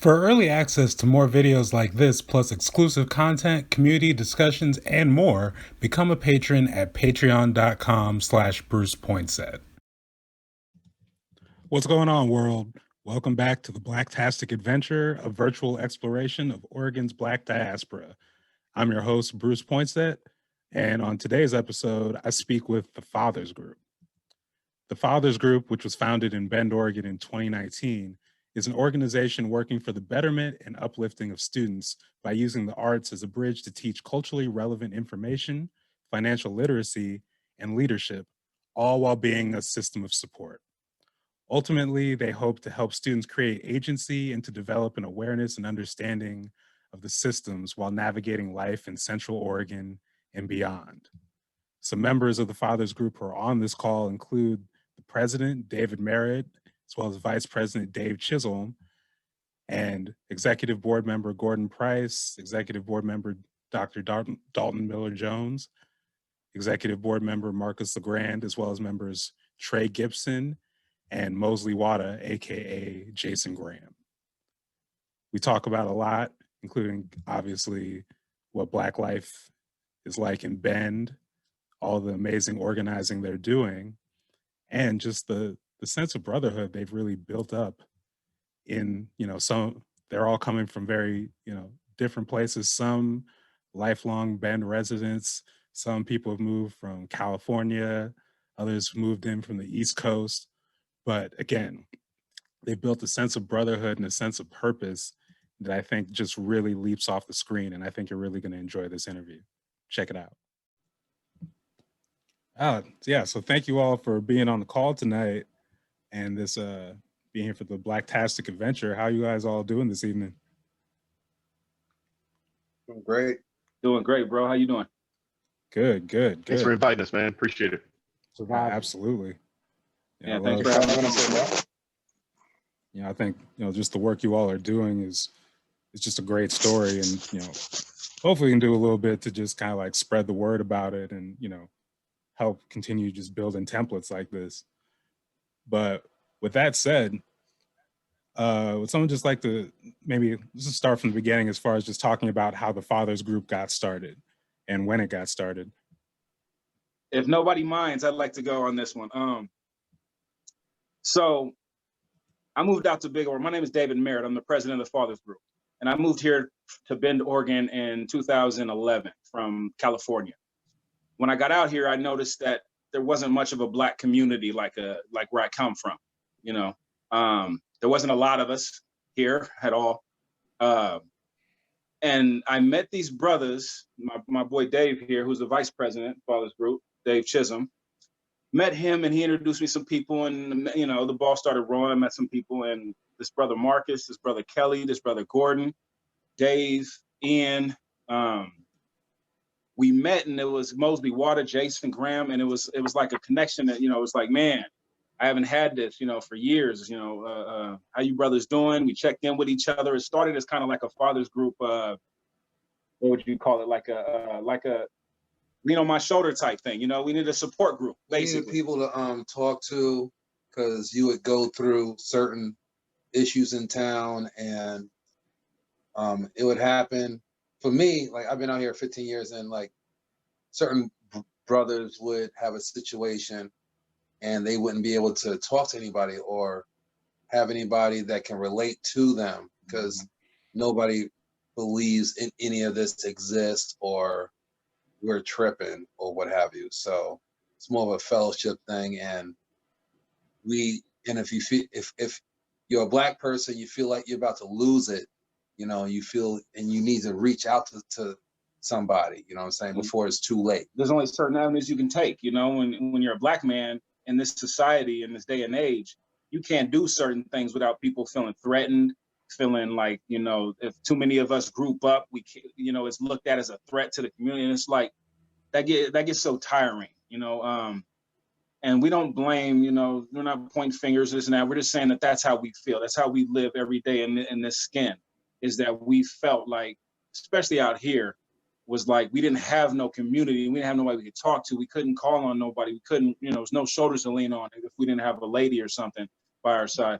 For early access to more videos like this, plus exclusive content, community discussions, and more, become a patron at patreon.com/BrucePoinsett. What's going on, world? Welcome back to the Blacktastic Adventure, a virtual exploration of Oregon's Black diaspora. I'm your host, Bruce Poinsett, and on today's episode, I speak with the Fathers Group. The Fathers Group, which was founded in Bend, Oregon in 2019, is an organization working for the betterment and uplifting of students by using the arts as a bridge to teach culturally relevant information, financial literacy, and leadership, all while being a system of support. Ultimately, they hope to help students create agency and to develop an awareness and understanding of the systems while navigating life in Central Oregon and beyond. Some members of the Fathers Group who are on this call include the president, David Merritt, as well as Vice President Dave Chisholm, and Executive Board Member Gordon Price, Executive Board Member Dr. Dalton Miller-Jones, Executive Board Member Marcus LeGrand, as well as members Trey Gibson and Mosley Wada, aka Jason Graham. We talk about a lot, including obviously what Black life is like in Bend, all the amazing organizing they're doing, and just the sense of brotherhood they've really built up in, some, they're all coming from very, different places. Some lifelong Bend residents, some people have moved from California, others moved in from the East Coast. But again, they built a sense of brotherhood and a sense of purpose that I think just really leaps off the screen. And I think you're really going to enjoy this interview. Check it out. Yeah, so thank you all for being on the call tonight and this being here for the Blacktastic Adventure. How you guys all doing this evening? Doing great. Doing great, bro. How you doing? Good. Thanks for inviting us, man. Appreciate it. Absolutely. Yeah, thanks for having us. I think, just the work you all are doing is just a great story. And, hopefully we can do a little bit to just kind of like spread the word about it and, help continue just building templates like this. But with that said, would someone just like to maybe just start from the beginning as far as just talking about how the Fathers Group got started and when it got started? If nobody minds, I'd like to go on this one. So I moved out to Big Oregon. My name is David Merritt. I'm the president of the Fathers Group. And I moved here to Bend, Oregon in 2011 from California. When I got out here, I noticed that there wasn't much of a Black community like where I come from. There wasn't a lot of us here at all. And I met these brothers, my boy Dave here, who's the vice president of Fathers Group, Dave Chisholm. Met him and he introduced me to some people and, the ball started rolling. I met some people and this brother Marcus, this brother Kelly, this brother Gordon, Dave, Ian. We met and it was Mosley Wada, Jason Graham, and it was like a connection that, it was like, man, I haven't had this, for years. How you brothers doing? We checked in with each other. It started as kind of like a Fathers Group. What would you call it? Like a lean on my shoulder type thing. We need a support group. Basically, we needed people to talk to, because you would go through certain issues in town, and it would happen. For me, like I've been out here 15 years, and like certain brothers would have a situation and they wouldn't be able to talk to anybody or have anybody that can relate to them because nobody believes in any of this exists or we're tripping or what have you. So it's more of a fellowship thing. And if you're a Black person, you feel like you're about to lose it, you feel, and you need to reach out to somebody, what I'm saying, before it's too late. There's only certain avenues you can take, when you're a Black man in this society, in this day and age, you can't do certain things without people feeling threatened, feeling like, if too many of us group up, we can't, it's looked at as a threat to the community. And it's like, that gets so tiring, and we don't blame, we're not pointing fingers, this and that. We're just saying that that's how we feel. That's how we live every day in this skin, is that we felt like, especially out here, was like we didn't have no community. We didn't have nobody we could talk to. We couldn't call on nobody. We couldn't, there was no shoulders to lean on if we didn't have a lady or something by our side.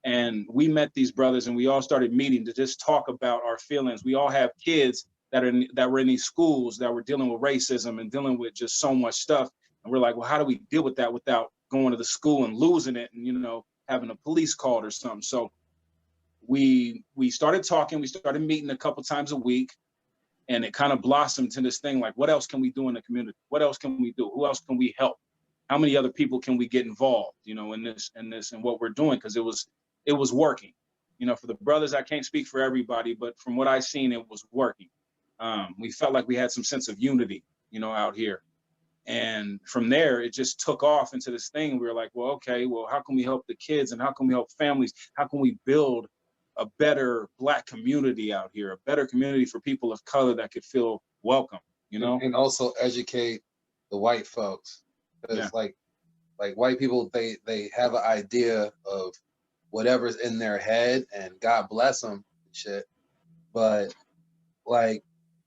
And we met these brothers and we all started meeting to just talk about our feelings. We all have kids that were in these schools that were dealing with racism and dealing with just so much stuff. And we're like, well, how do we deal with that without going to the school and losing it and, you know, having a police called or something? So we started talking, we started meeting a couple times a week, and it kind of blossomed to this thing like, what else can we do in the community? What else can we do? Who else can we help? How many other people can we get involved, you know, in this and what we're doing? Because it was working. You know, for the brothers, I can't speak for everybody, but from what I've seen, it was working. We felt like we had some sense of unity, you know, out here. And from there, it just took off into this thing. We were like, well, okay, well, how can we help the kids and how can we help families? How can we build a better Black community out here, a better community for people of color that could feel welcome, you know? And also educate the white folks. Because like white people, they have an idea of whatever's in their head, and God bless them and shit. But like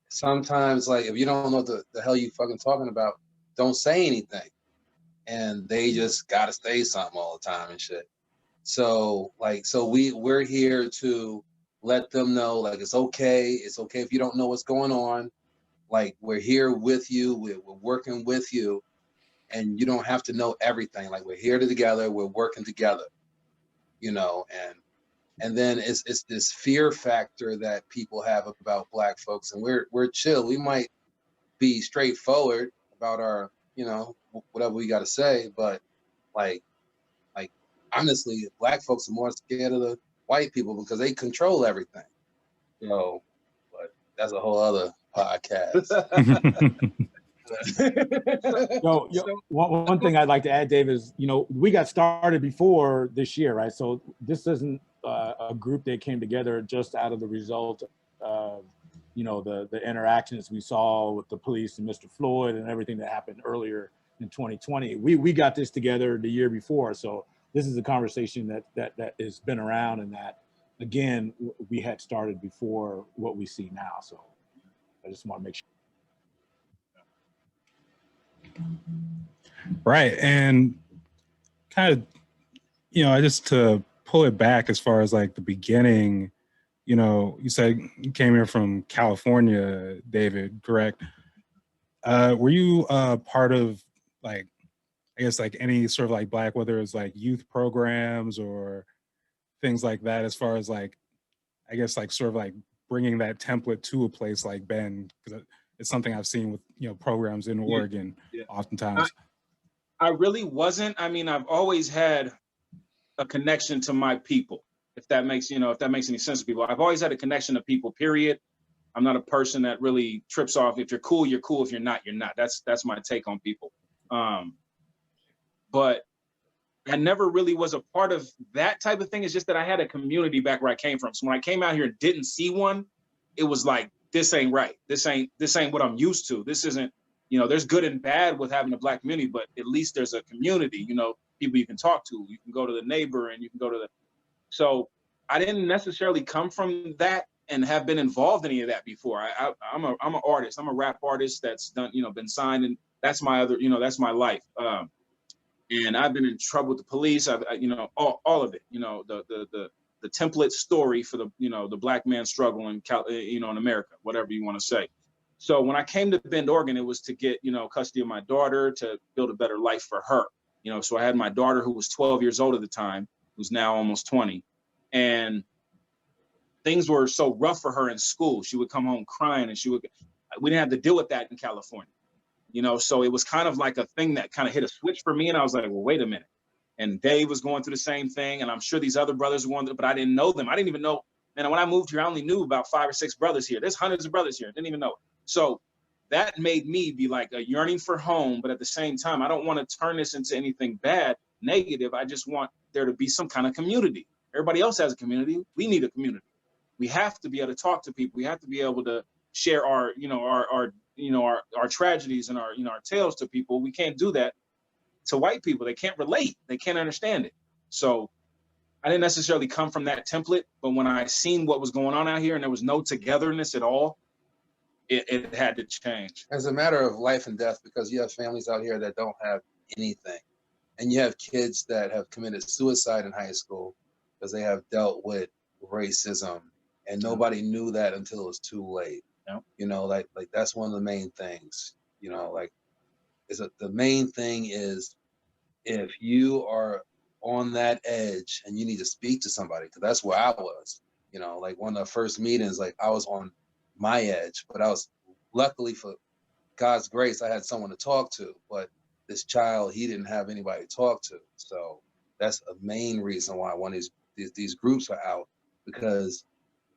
sometimes, like if you don't know the hell you fucking talking about, don't say anything. And they just gotta say something all the time and shit. So we're here to let them know, like, it's okay if you don't know what's going on. Like, we're here with you, we're working with you, and you don't have to know everything. Like, we're here together, we're working together, you know. And then it's this fear factor that people have about Black folks, and we're chill. We might be straightforward about our, you know, whatever we got to say, but like honestly, Black folks are more scared of the white people because they control everything. So, but that's a whole other podcast. One thing I'd like to add, Dave, is, you know, we got started before this year, right? So this isn't a group that came together just out of the result of, you know, the interactions we saw with the police and Mr. Floyd and everything that happened earlier in 2020. We got this together the year before. So this is a conversation that has been around, and that, again, we had started before what we see now. So I just want to make sure. Right. And kind of, you know, just to pull it back as far as like the beginning, you know, you said you came here from California, David, correct? Were you part of, like, I guess, like any sort of like Black, whether it's like youth programs or things like that, as far as like, I guess, like sort of like bringing that template to a place like Bend? Because it's something I've seen with, you know, programs in Oregon oftentimes. I really wasn't. I mean, I've always had a connection to my people, if that makes any sense to people. I've always had a connection to people, period. I'm not a person that really trips off. If you're cool, you're cool. If you're not, you're not. That's my take on people. But I never really was a part of that type of thing. It's just that I had a community back where I came from. So when I came out here and didn't see one, it was like, this ain't right. This ain't what I'm used to. This isn't, you know, there's good and bad with having a Black community, but at least there's a community, you know, people you can talk to. You can go to the neighbor and you can go to the, so I didn't necessarily come from that and have been involved in any of that before. I'm an artist. I'm a rap artist that's done, you know, been signed, and that's my other, you know, that's my life. And I've been in trouble with the police. You know, all of it. You know, the template story for the, you know, the Black man struggle in you know, in America, whatever you want to say. So when I came to Bend, Oregon, it was to get, you know, custody of my daughter, to build a better life for her. You know, so I had my daughter, who was 12 years old at the time, who's now almost 20, and things were so rough for her in school. She would come home crying, and we didn't have to deal with that in California. You know, so it was kind of like a thing that kind of hit a switch for me. And I was like, well, wait a minute. And Dave was going through the same thing. And I'm sure these other brothers were going through, but I didn't know them. I didn't even know. And when I moved here, I only knew about 5 or 6 brothers here. There's hundreds of brothers here. I didn't even know. So that made me be like a yearning for home. But at the same time, I don't want to turn this into anything bad, negative. I just want there to be some kind of community. Everybody else has a community. We need a community. We have to be able to talk to people. We have to be able to share our, you know, our tragedies and our, you know, our tales to people. We can't do that to white people. They can't relate. They can't understand it. So I didn't necessarily come from that template, but when I seen what was going on out here and there was no togetherness at all, it had to change. As a matter of life and death, because you have families out here that don't have anything, and you have kids that have committed suicide in high school, because they have dealt with racism, and nobody knew that until it was too late. Yeah. You know, like that's one of the main things. You know, like the main thing is if you are on that edge and you need to speak to somebody, because that's where I was. You know, like one of the first meetings, like I was on my edge, but I was luckily for God's grace, I had someone to talk to. But this child, he didn't have anybody to talk to. So that's a main reason why one of these groups are out, because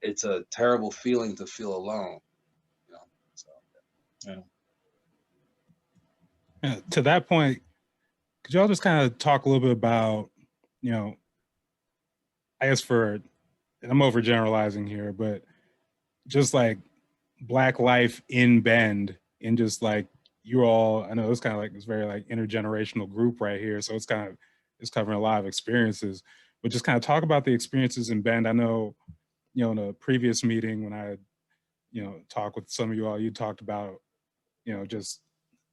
it's a terrible feeling to feel alone. You know, so Yeah. Yeah, to that point, could y'all just kind of talk a little bit about, you know, I guess and I'm overgeneralizing here, but just like Black life in Bend, and just like you all, I know it's kind of like this very like intergenerational group right here, so it's covering a lot of experiences, but just kind of talk about the experiences in Bend. I know, you know, in a previous meeting when I, you know, talked with some of you all, you talked about, you know, just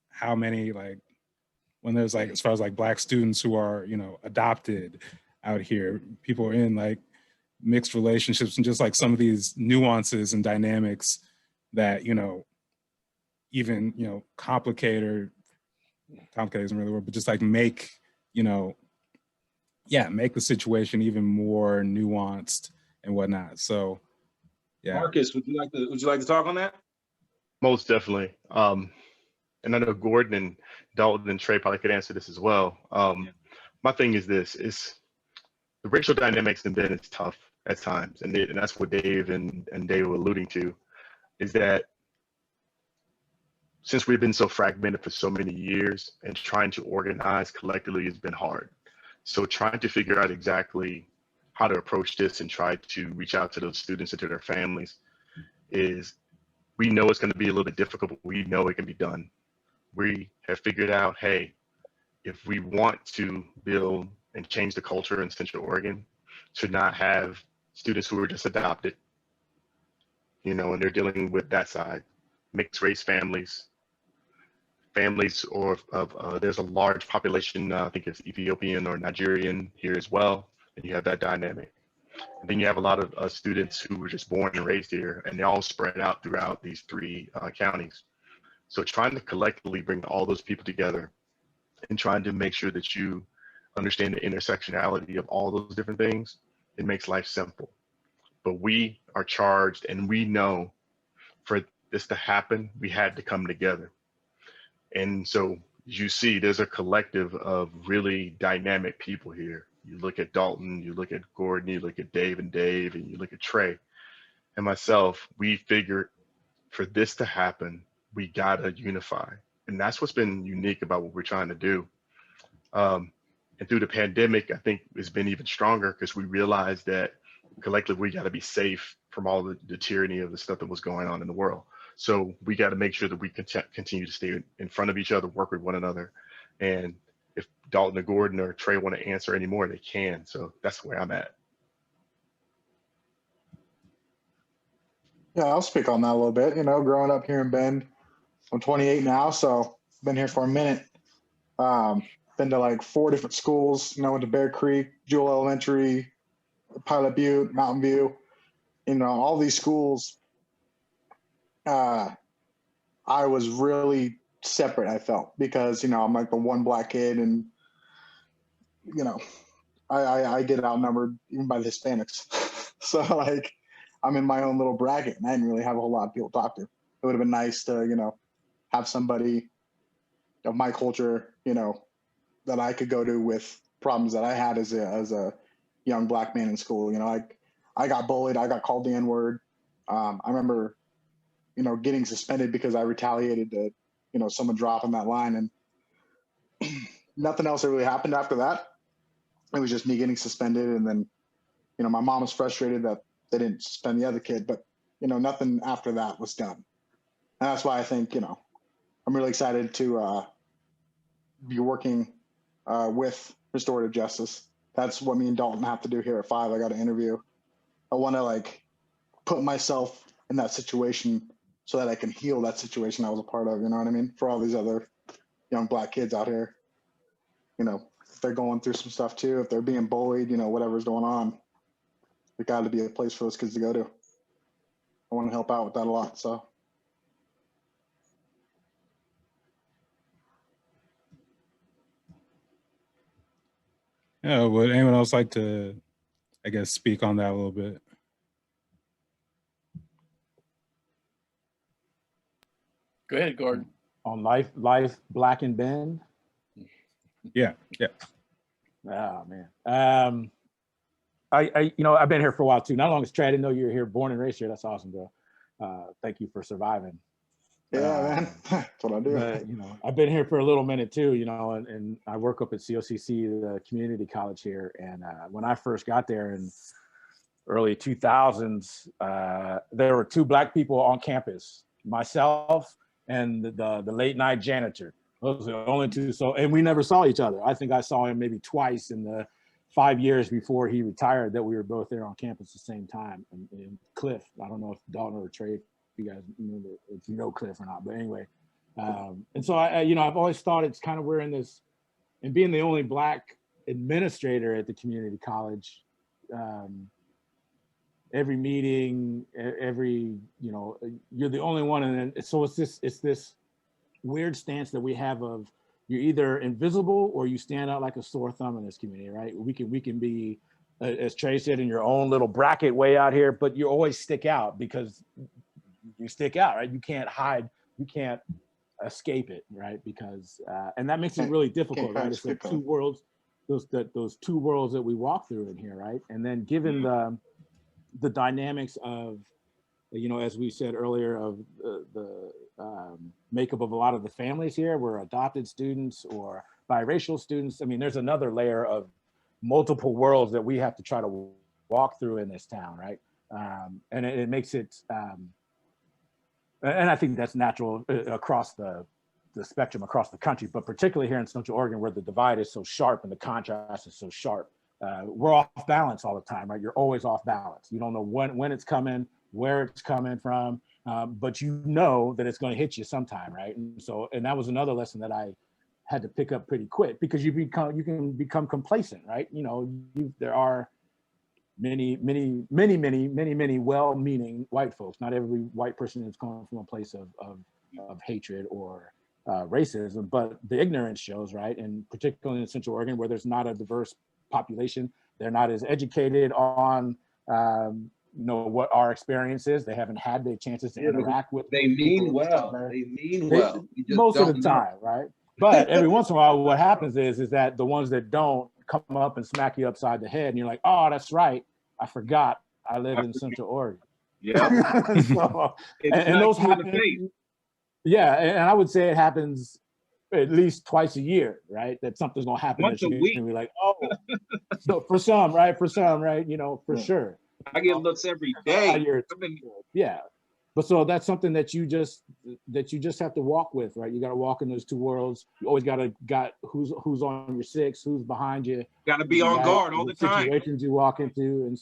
how many like when there's like as far as like Black students who are, you know, adopted out here, people are in like mixed relationships, and just like some of these nuances and dynamics that, you know, even, you know, complicated isn't really a word, but just like make, you know, make the situation even more nuanced and whatnot. So yeah. Marcus, would you like to talk on that? Most definitely. And I know Gordon and Dalton and Trey probably could answer this as well. My thing is this: is the racial dynamics in Ben is tough at times, and that's what Dave and Dave were alluding to, is that since we've been so fragmented for so many years, and trying to organize collectively has been hard. So trying to figure out exactly how to approach this and try to reach out to those students and to their families is, we know it's going to be a little bit difficult, but we know it can be done. We have figured out, hey, if we want to build and change the culture in Central Oregon, to not have students who are just adopted, you know, and they're dealing with that side, mixed race families, or there's a large population, I think it's Ethiopian or Nigerian here as well, and you have that dynamic. And then you have a lot of students who were just born and raised here, and they all spread out throughout these three counties. So trying to collectively bring all those people together and trying to make sure that you understand the intersectionality of all those different things, it makes life simple. But we are charged, and we know for this to happen, we had to come together. And so you see, there's a collective of really dynamic people here. You look at Dalton, you look at Gordon, you look at Dave, and you look at Trey and myself. We figured for this to happen, we gotta unify. And that's what's been unique about what we're trying to do. And through the pandemic, I think it's been even stronger, because we realized that collectively we got to be safe from all the tyranny of the stuff that was going on in the world. So we got to make sure that we continue to stay in front of each other, work with one another. And if Dalton or Gordon or Trey want to answer any more, they can. So that's where I'm at. Yeah, I'll speak on that a little bit. You know, growing up here in Bend, I'm 28 now, so been here for a minute. Been to like 4 different schools. You know, went to Bear Creek, Jewel Elementary, Pilot Butte, Mountain View. You know, all these schools. I was really separate, I felt, because, you know, I'm like the one Black kid, and, you know, I get outnumbered even by the Hispanics. So like, I'm in my own little bracket, and I didn't really have a whole lot of people to talk to. It would have been nice to, you know, have somebody of my culture, you know, that I could go to with problems that I had as a young Black man in school. You know, I got bullied. I got called the N-word. I remember, you know, getting suspended because I retaliated to, you know, someone dropping that line, and nothing else really happened after that. It was just me getting suspended, and then, you know, my mom was frustrated that they didn't suspend the other kid, but, you know, nothing after that was done. And that's why I think, you know, I'm really excited to be working with restorative justice. That's what me and Dalton have to do here at 5. I got an interview. I want to like put myself in that situation so that I can heal that situation I was a part of. You know what I mean? For all these other young Black kids out here, you know, if they're going through some stuff too, if they're being bullied, you know, whatever's going on, There got to be a place for those kids to go to. I want to help out with that a lot. So. Yeah, would anyone else like to, I guess, speak on that a little bit? Go ahead, Gordon. On life, Black and Ben. Yeah. Oh man. I've been here for a while too. Not long as Trey, I didn't know you were here, born and raised here. That's awesome, bro. Thank you for surviving. Yeah, man. That's what I do. But, I've been here for a little minute too, and I work up at COCC, the community college here. And when I first got there in early 2000s, there were 2 Black people on campus, myself and the late night janitor. Those are the only 2. So, and we never saw each other. I think I saw him maybe twice in the 5 years before he retired, that we were both there on campus at the same time. And Cliff, I don't know if Dalton or Trey, if you guys remember, if you know Cliff or not, but anyway. And so I've always thought it's kind of, we're in this, and being the only Black administrator at the community college, every meeting, you're the only one. And then, so it's this weird stance that we have of, you're either invisible or you stand out like a sore thumb in this community, right? We can be, as Trey said, in your own little bracket way out here, but you always stick out because you stick out, right? You can't hide, you can't escape it, right? Because, and that makes it really difficult, right? It's like 2 worlds, those 2 worlds that we walk through in here, right? And then given the dynamics of, as we said earlier, of the makeup of a lot of the families here, we're adopted students or biracial students. I mean, there's another layer of multiple worlds that we have to try to walk through in this town, right? And it makes it, and I think that's natural across the spectrum across the country, but particularly here in Central Oregon, where the divide is so sharp and the contrast is so sharp. We're off balance all the time, right? You're always off balance. You don't know when it's coming, where it's coming from, but you know that it's going to hit you sometime, right? And so, and that was another lesson that I had to pick up pretty quick, because you can become complacent, right? There are many well-meaning white folks. Not every white person is coming from a place of hatred or racism, but the ignorance shows, right? And particularly in Central Oregon, where there's not a diverse population, they're not as educated on what our experience is. They haven't had the chances to interact with. They mean well. Most of the time, right? But every once in a while, what happens is that the ones that don't come up and smack you upside the head, and you're like, oh, that's right, I forgot I live in Central Oregon. Yeah. So, and those happen. Yeah, and I would say it happens at least twice a year, right? That something's gonna happen. Once a week. And we're like, oh, so for some, right? For sure. I get looks every day. Yeah. But so that's something that you just have to walk with, right? You got to walk in those 2 worlds. You always got who's on your 6, who's behind you. Got to be on guard all the time. Situations you walk into,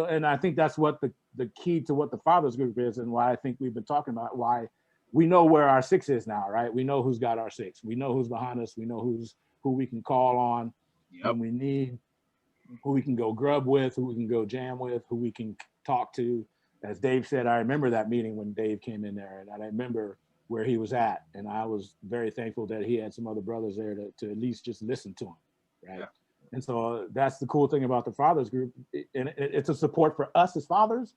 and I think that's what the key to what the Fathers Group is, and why I think we've been talking about why we know where our 6 is now, right? We know who's got our 6. We know who's behind us. We know who we can call on when we need, who we can go grub with, who we can go jam with, who we can talk to. As Dave said, I remember that meeting when Dave came in there, and I remember where he was at. And I was very thankful that he had some other brothers there to at least just listen to him, right? Yeah. And so that's the cool thing about the Fathers Group. And it's a support for us as fathers,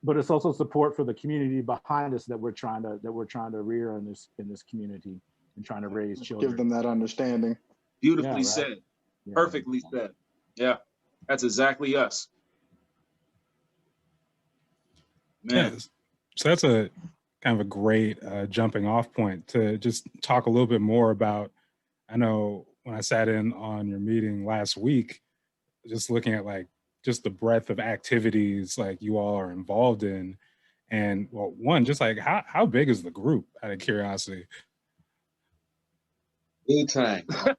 but it's also support for the community behind us that we're trying to rear in this community and trying to raise children. Give them that understanding. Beautifully said. Yeah. Perfectly said. Yeah, that's exactly us. Man. Yeah, so that's a kind of a great jumping off point to just talk a little bit more about. I know when I sat in on your meeting last week, just looking at just the breadth of activities you all are involved in, and well, one, just how big is the group, out of curiosity? Time. I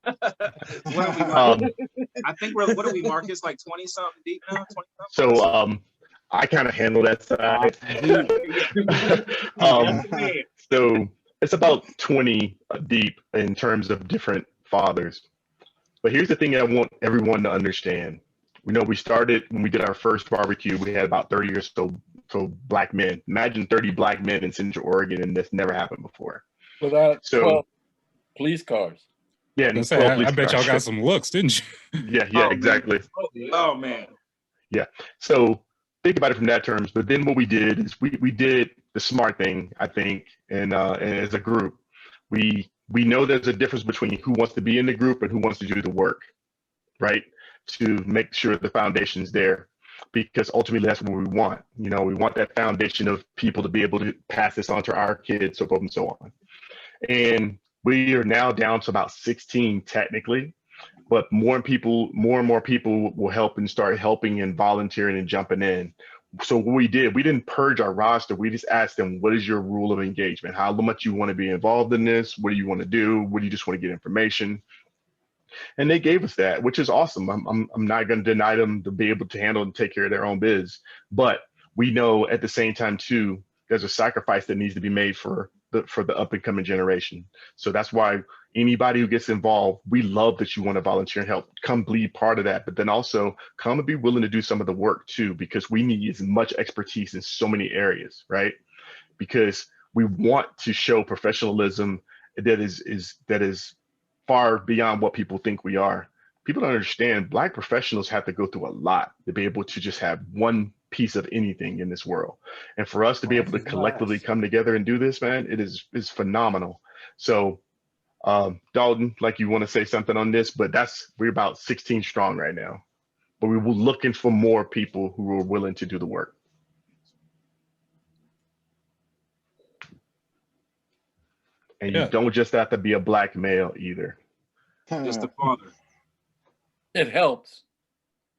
think what do we mark? It's 20 something deep now. 20 something. So I kind of handle that side. So it's about 20 deep in terms of different fathers. But here's the thing I want everyone to understand. We know we started when we did our first barbecue, we had about 30 or so black men. Imagine 30 black men in Central Oregon, and this never happened before. Without So 12 police cars. yeah, I and say, 12 I police bet y'all got cars. some looks, didn't you? Yeah, Oh, man. exactly. Oh man. Yeah. So think about it from that terms. But then what we did is we did the smart thing, I think, and as a group, we know there's a difference between who wants to be in the group and who wants to do the work, right? To make sure the foundation's there. Because ultimately that's what we want. You know, we want that foundation of people to be able to pass this on to our kids, so forth and so on. And we are now down to about 16 technically, but more and more people will help and start helping and volunteering and jumping in. So what we did, we didn't purge our roster. We just asked them, what is your rule of engagement? How much you want to be involved in this? What do you want to do? What do you just want to get information? And they gave us that, which is awesome. I'm not going to deny them to be able to handle and take care of their own biz. But we know at the same time too, there's a sacrifice that needs to be made for the up and coming generation. So that's why anybody who gets involved, we love that you want to volunteer and help. Come be part of that, but then also come and be willing to do some of the work too, because we need as much expertise in so many areas, right? Because we want to show professionalism that is far beyond what people think we are. People don't understand Black professionals have to go through a lot to be able to just have one piece of anything in this world. And for us to be able to collectively come together and do this, man, it is phenomenal. So Dalton, like you want to say something on this, but we're about 16 strong right now. But we were looking for more people who were willing to do the work. And you don't just have to be a Black male either. Just a father. It helps.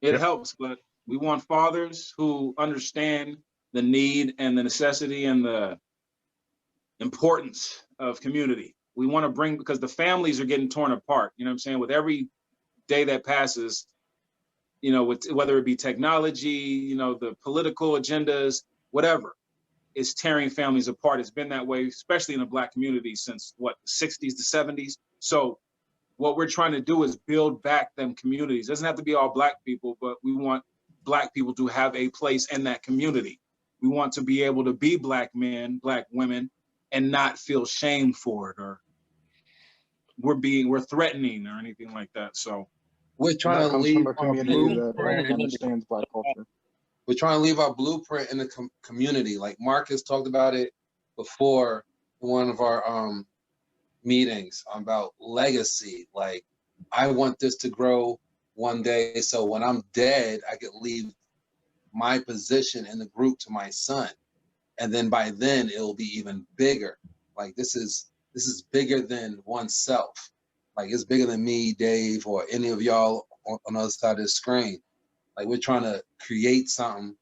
It helps, but we want fathers who understand the need and the necessity and the importance of community. We want to bring, because the families are getting torn apart, you know what I'm saying? With every day that passes, you know, with, whether it be technology, you know, the political agendas, whatever, is tearing families apart. It's been that way, especially in the Black community since what, the 60s to 70s. So what we're trying to do is build back them communities. It doesn't have to be all Black people, but we want Black people to have a place in that community. We want to be able to be Black men, Black women, and not feel shame for it, or we're threatening or anything like that. So we're trying to comes leave from a our community that blueprint. understands Black culture. We're trying to leave our blueprint in the community. Like Marcus talked about it before in one of our meetings about legacy. Like, I want this to grow one day, so when I'm dead, I could leave my position in the group to my son, and then by then it'll be even bigger. Like, this is bigger than oneself. Like, it's bigger than me, Dave, or any of y'all on the other side of the screen. Like, we're trying to create something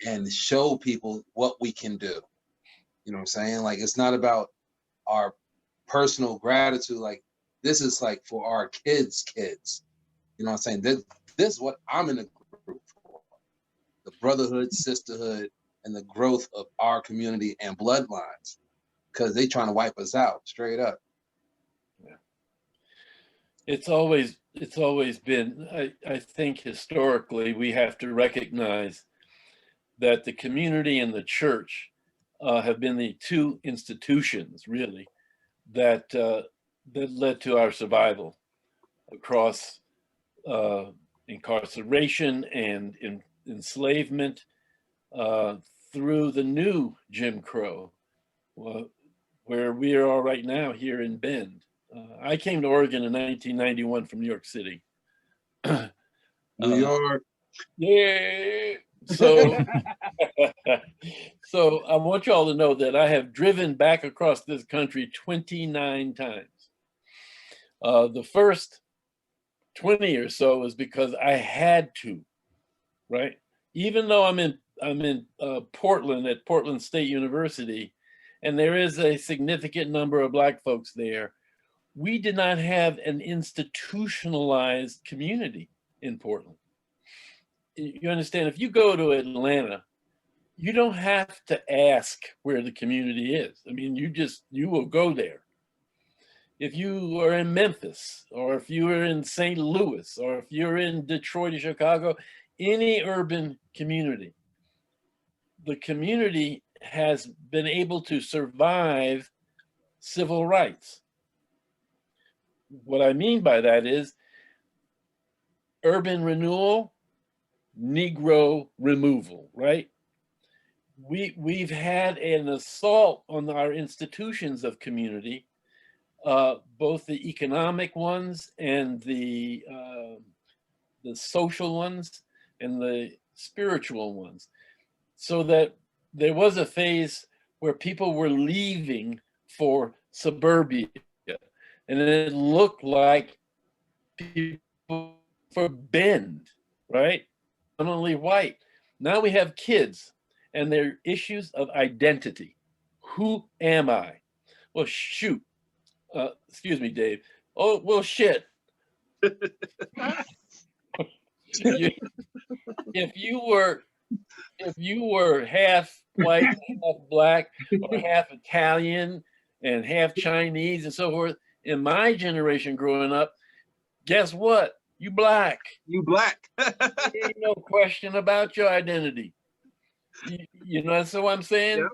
and show people what we can do. You know what I'm saying? Like, it's not about our personal gratitude. Like, this is like for our kids. You know what I'm saying? This is what I'm in the group for. The brotherhood, sisterhood, and the growth of our community and bloodlines. Because they trying to wipe us out, straight up. Yeah. It's always been, I think historically, we have to recognize that the community and the church have been the two institutions, really, that led to our survival across incarceration and enslavement through the new Jim Crow, where we are all right now here in Bend. I came to Oregon in 1991 from New York City. New York. Yeah. So, so I want you all to know that I have driven back across this country 29 times. The first 20 or so was because I had to, right? Even though I'm in Portland at Portland State University, and there is a significant number of Black folks there, we did not have an institutionalized community in Portland. You understand, if you go to Atlanta, you don't have to ask where the community is. I mean, you will go there. if you are in Memphis, or if you are in St. Louis, or if you're in Detroit or Chicago, any urban community, the community has been able to survive civil rights. What I mean by that is urban renewal, Negro removal, right? We've had an assault on our institutions of community, both the economic ones and the social ones and the spiritual ones, so that there was a phase where people were leaving for suburbia, and it looked like people for Bend, right? Not only white. Now we have kids and their issues of identity. Who am I? Well, shoot. Excuse me, Dave. Oh, well, shit. If you were half white, half black, or half Italian, and half Chinese, and so forth, in my generation growing up, guess what? You black. You black. Ain't no question about your identity. You know, that's what I'm saying. Yeah.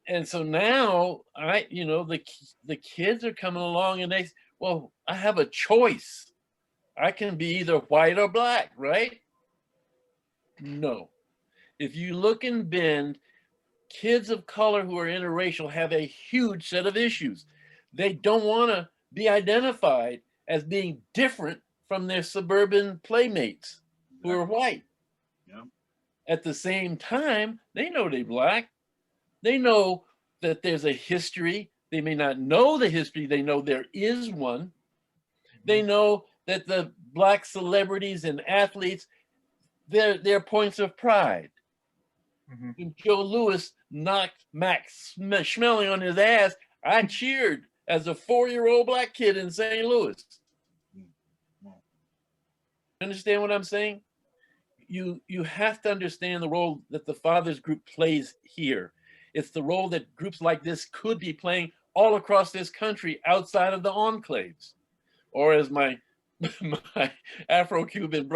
And so now the kids are coming along and they, well, I have a choice. I can be either white or black, right? No. If you look in Bend, kids of color who are interracial have a huge set of issues. They don't want to be identified as being different from their suburban playmates who are white. Yeah. At the same time, they know they're black. They know that there's a history. They may not know the history. They know there is one. They know that the black celebrities and athletes, they're points of pride. When Joe Louis knocked Max Schmeling on his ass, I cheered as a 4-year-old black kid in St. Louis. Understand what I'm saying? You have to understand the role that the Fathers Group plays here. It's the role that groups like this could be playing all across this country outside of the enclaves. Or as my Afro-Cuban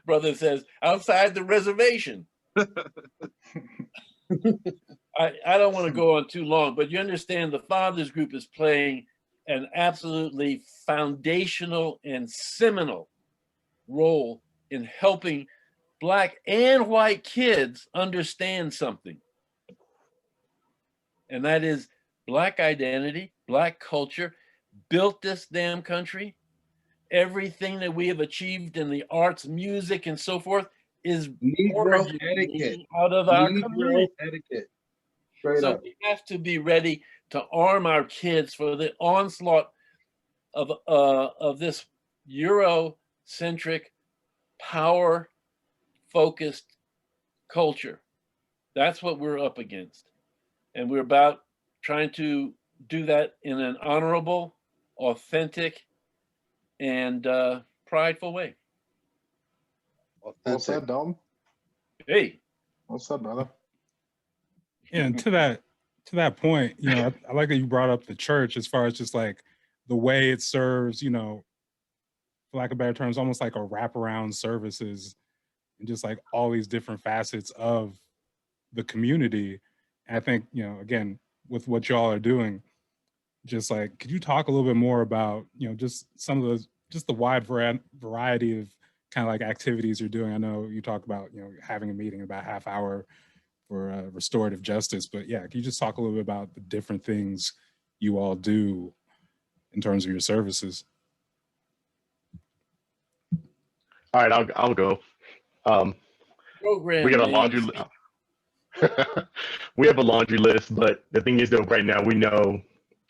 brother says, outside the reservation. I don't want to go on too long, but you understand the Fathers Group is playing an absolutely foundational and seminal role in helping black and white kids understand something. And that is black identity, black culture built this damn country. Everything that we have achieved in the arts, music, and so forth is Negro etiquette. out of our Negro community. etiquette. Straight So up. we have to be ready to arm our kids for the onslaught of this Eurocentric, power-focused culture. That's what we're up against. And we're about trying to do that in an honorable, authentic, and prideful way. Well said, Dalton. Hey. Well said, brother. Yeah, and to that point, you know, I like that you brought up the church as far as just like the way it serves, you know, for lack of better terms, almost like a wraparound services and just like all these different facets of the community. And I think, you know, again, with what y'all are doing, just like, could you talk a little bit more about, you know, just some of the, just the wide variety of kind of like activities you're doing? I know you talk about, you know, having a meeting about half hour for restorative justice, but yeah, can you just talk a little bit about the different things you all do in terms of your services? All right, I'll go. Program, we got a man. laundry we have a laundry list, but the thing is though, right now we know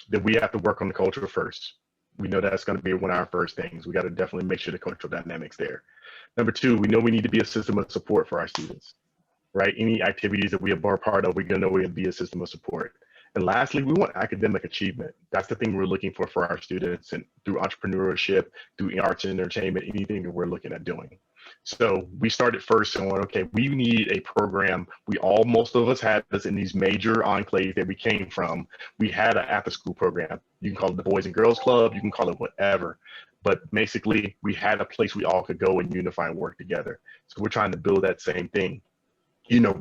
that we have to work on the culture first. We know that's going to be one of our first things. We got to definitely make sure the cultural dynamics there. Number two, we know we need to be a system of support for our students, right? Any activities that we are part of, we're going to know we're going to be a system of support. And lastly, we want academic achievement. That's the thing we're looking for our students, and through entrepreneurship, through arts and entertainment, anything that we're looking at doing. So we started first and went, okay, we need a program. Most of us had this in these major enclaves that we came from. We had an after school program. You can call it the Boys and Girls Club, you can call it whatever. But basically, we had a place we all could go and unify and work together. So we're trying to build that same thing. You know,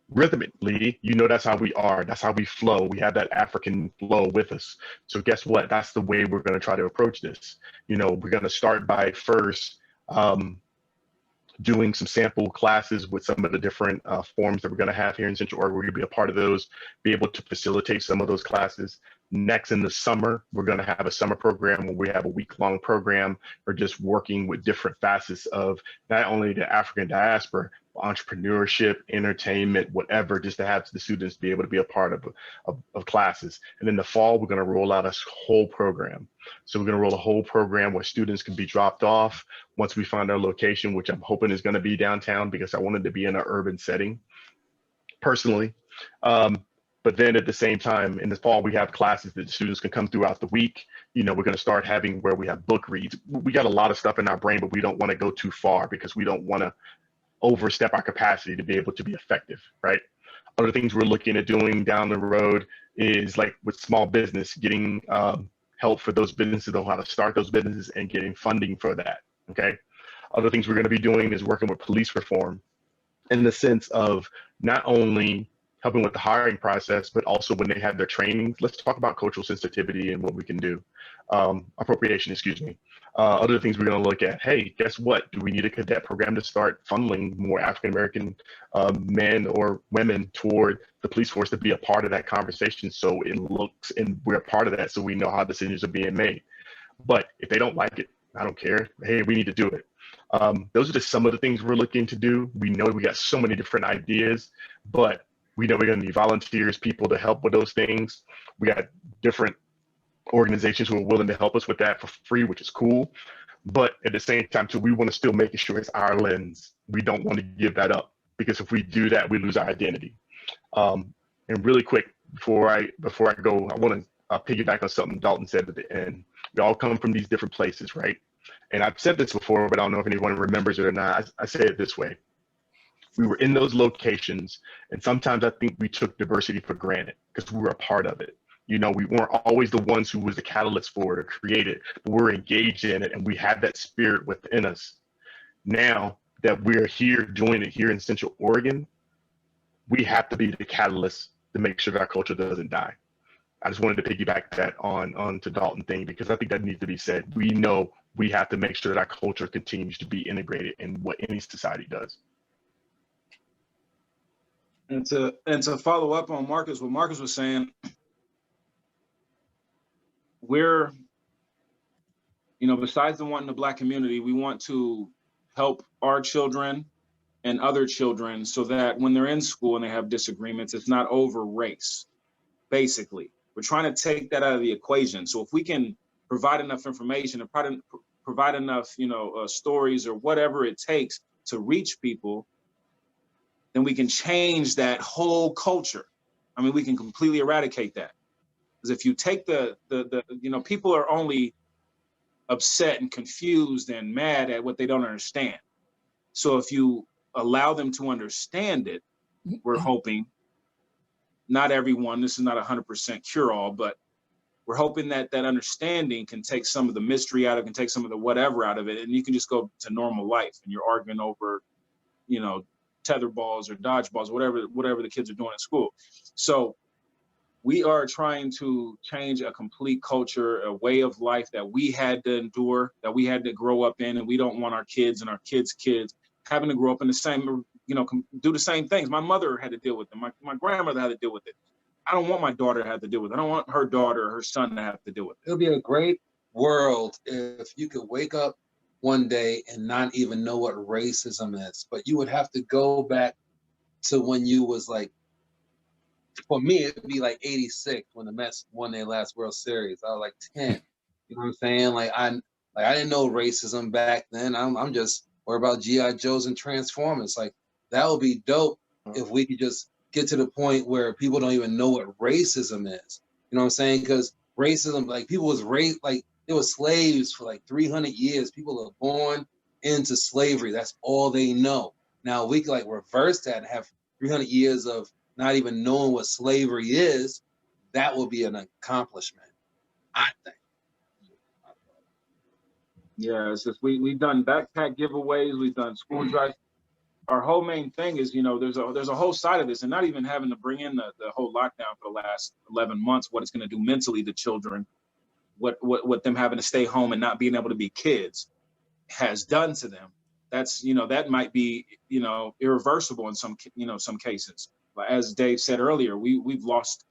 rhythmically, you know, that's how we are. That's how we flow. We have that African flow with us. So guess what? That's the way we're going to try to approach this. You know, we're going to start by first doing some sample classes with some of the different forms that we're going to have here in Central Oregon. We're going to be a part of those, be able to facilitate some of those classes. Next, in the summer, we're going to have a summer program where we have a week-long program for just working with different facets of not only the African diaspora, entrepreneurship, entertainment, whatever, just to have the students be able to be a part of classes. And in the fall, we're going to roll out a whole program. So we're going to roll a whole program where students can be dropped off once we find our location, which I'm hoping is going to be downtown because I wanted to be in an urban setting personally. But then at the same time, in the fall, we have classes that the students can come throughout the week. You know, we're going to start having where we have book reads. We got a lot of stuff in our brain, but we don't want to go too far because we don't want to overstep our capacity to be able to be effective, right? Other things we're looking at doing down the road is like with small business, getting help for those businesses, know how to start those businesses and getting funding for that, okay? Other things we're going to be doing is working with police reform in the sense of not only helping with the hiring process, but also when they have their trainings. Let's talk about cultural sensitivity and what we can do. Appropriation, excuse me. Other things we're going to look at, hey, guess what? Do we need a cadet program to start funneling more African-American men or women toward the police force to be a part of that conversation so it looks and we're a part of that so we know how decisions are being made. But if they don't like it, I don't care. Hey, we need to do it. Those are just some of the things we're looking to do. We know we got so many different ideas, but we know we're going to need volunteers, people to help with those things. We got different organizations who are willing to help us with that for free, which is cool. But at the same time, too, we want to still make sure it's our lens. We don't want to give that up because if we do that, we lose our identity. And really quick, before I go, I want to piggyback on something Dalton said at the end. We all come from these different places, right? And I've said this before, but I don't know if anyone remembers it or not. I say it this way. We were in those locations, and sometimes I think we took diversity for granted because we were a part of it. You know, we weren't always the ones who was the catalyst for it or create it, but we're engaged in it, and we have that spirit within us. Now that we're here doing it here in Central Oregon, we have to be the catalyst to make sure that our culture doesn't die. I just wanted to piggyback that on to Dalton thing because I think that needs to be said. We know we have to make sure that our culture continues to be integrated in what any society does. And to follow up on Marcus, what Marcus was saying, we're, you know, besides the wanting the Black community, we want to help our children and other children so that when they're in school and they have disagreements, it's not over race, basically. We're trying to take that out of the equation. So if we can provide enough information and provide enough, you know, stories or whatever it takes to reach people, then we can change that whole culture. I mean, we can completely eradicate that. Because if you take the you know, people are only upset and confused and mad at what they don't understand. So if you allow them to understand it, we're hoping, not everyone, this is not 100% cure-all, but we're hoping that that understanding can take some of the mystery out of it, can take some of the whatever out of it, and you can just go to normal life and you're arguing over, you know, tether balls or dodgeballs, whatever the kids are doing at school. So we are trying to change a complete culture, a way of life that we had to endure, that we had to grow up in, and we don't want our kids and our kids' kids having to grow up in the same, you know, do the same things. My mother had to deal with them. My grandmother had to deal with it. I don't want my daughter to have to deal with it. I don't want her daughter or her son to have to deal with it. It'll be a great world if you could wake up one day and not even know what racism is, but you would have to go back to when you was like, for me, it'd be like 86 when the Mets won their last World Series. I was like 10. You know what I'm saying? Like I didn't know racism back then. I'm just worried about G.I. Joes and Transformers. Like that would be dope if we could just get to the point where people don't even know what racism is. You know what I'm saying? Because racism, like people was raised, like they were slaves for like 300 years. People are born into slavery. That's all they know. Now we can like reverse that and have 300 years of not even knowing what slavery is. That will be an accomplishment, I think. Yeah, it's just we've done backpack giveaways, we've done school drives. Our whole main thing is, there's a whole side of this, and not even having to bring in the whole lockdown for the last 11 months, what it's going to do mentally to children, what them having to stay home and not being able to be kids has done to them. That's, that might be, irreversible in some cases. But as Dave said earlier, we've lost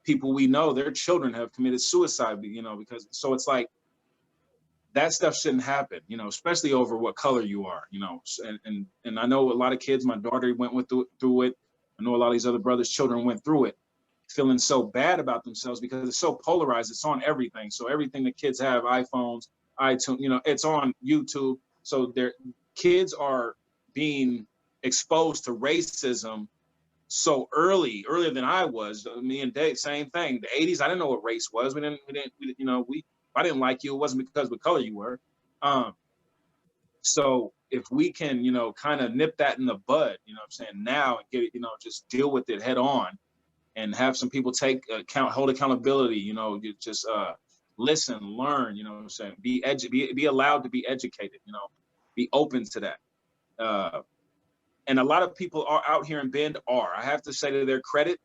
people we know, their children have committed suicide, because, so it's like, that stuff shouldn't happen, especially over what color you are, and I know a lot of kids, my daughter went through it. I know a lot of these other brothers' children went through it, feeling so bad about themselves because it's so polarized. It's on everything. So everything the kids have, iPhones, iTunes, it's on YouTube. So their kids are being exposed to racism so earlier than I was. Me and Dave, same thing. The 80s, I didn't know what race was. If I didn't like you, it wasn't because of the color you were. So if we can, kind of nip that in the bud, what I'm saying, now, and get it, just deal with it head on, and have some people hold accountability, just listen, learn, what I'm saying, be allowed to be educated, be open to that. And a lot of people are out here in Bend I have to say, to their credit,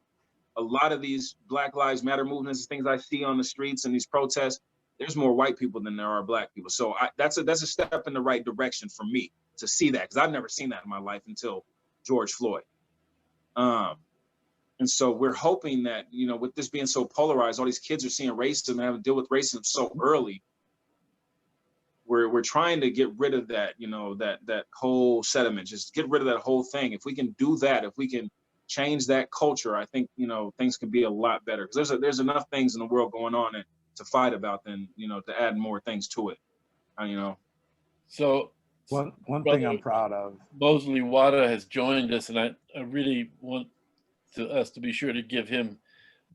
a lot of these Black Lives Matter movements and things I see on the streets and these protests, there's more white people than there are Black people. So that's a step in the right direction for me to see that, because I've never seen that in my life until George Floyd. And so we're hoping that, with this being so polarized, all these kids are seeing racism and having to deal with racism so early. We're trying to get rid of that, that whole sediment, just get rid of that whole thing. If we can do that, if we can change that culture, I think, things can be a lot better, because there's enough things in the world going on to fight about than, to add more things to it, So One thing I'm proud of. Mosley Wada has joined us, and I really want us to be sure to give him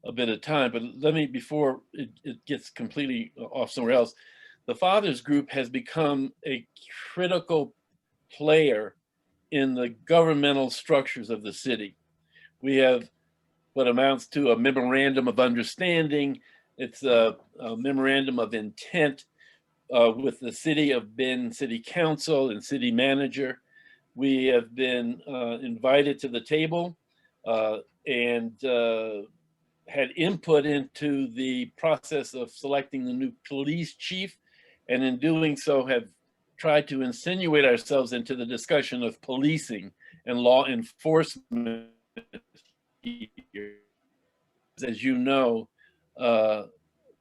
a bit of time. But let me, before it gets completely off somewhere else, the Fathers Group has become a critical player in the governmental structures of the city. We have what amounts to a memorandum of understanding. It's a memorandum of intent with the City of Bend City Council and City Manager. We have been invited to the table and had input into the process of selecting the new police chief, and in doing so have tried to insinuate ourselves into the discussion of policing and law enforcement here. As you know,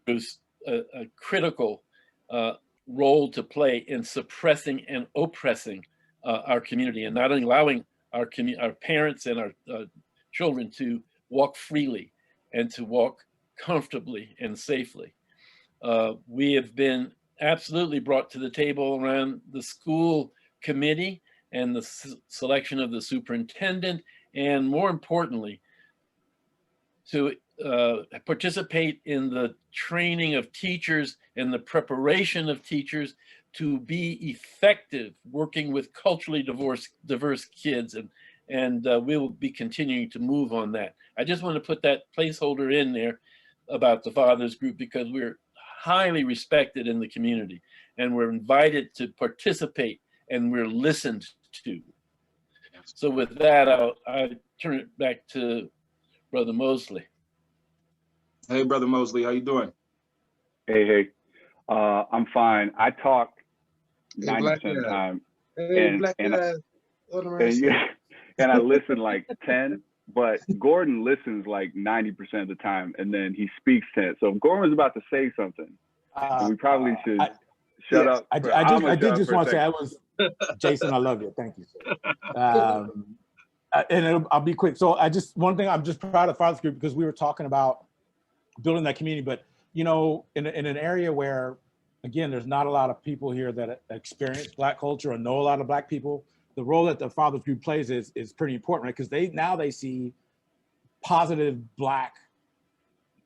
there's a critical role to play in suppressing and oppressing our community, and not allowing our parents and our children to walk freely and to walk comfortably and safely. We have been absolutely brought to the table around the school committee and the selection of the superintendent, and more importantly, to participate in the training of teachers and the preparation of teachers to be effective working with culturally diverse kids, and we will be continuing to move on that. I just want to put that placeholder in there about the Fathers Group, because we're highly respected in the community, and we're invited to participate, and we're listened to. So with that, I turn it back to Brother Mosley. Hey, Brother Mosley, how you doing? Hey, I'm fine. I talk 90% of the time, and I listen like 10, but Gordon listens like 90% of the time, and then he speaks 10. So if Gordon was about to say something, we probably should shut up. I did just want to say, I was, Jason, I love you. Thank you, sir. And I'll be quick. So one thing, I'm just proud of Fathers Group, because we were talking about building that community, but in an area where, again, there's not a lot of people here that experience Black culture or know a lot of Black people, the role that the Fathers Group plays is pretty important, right? Because they see positive Black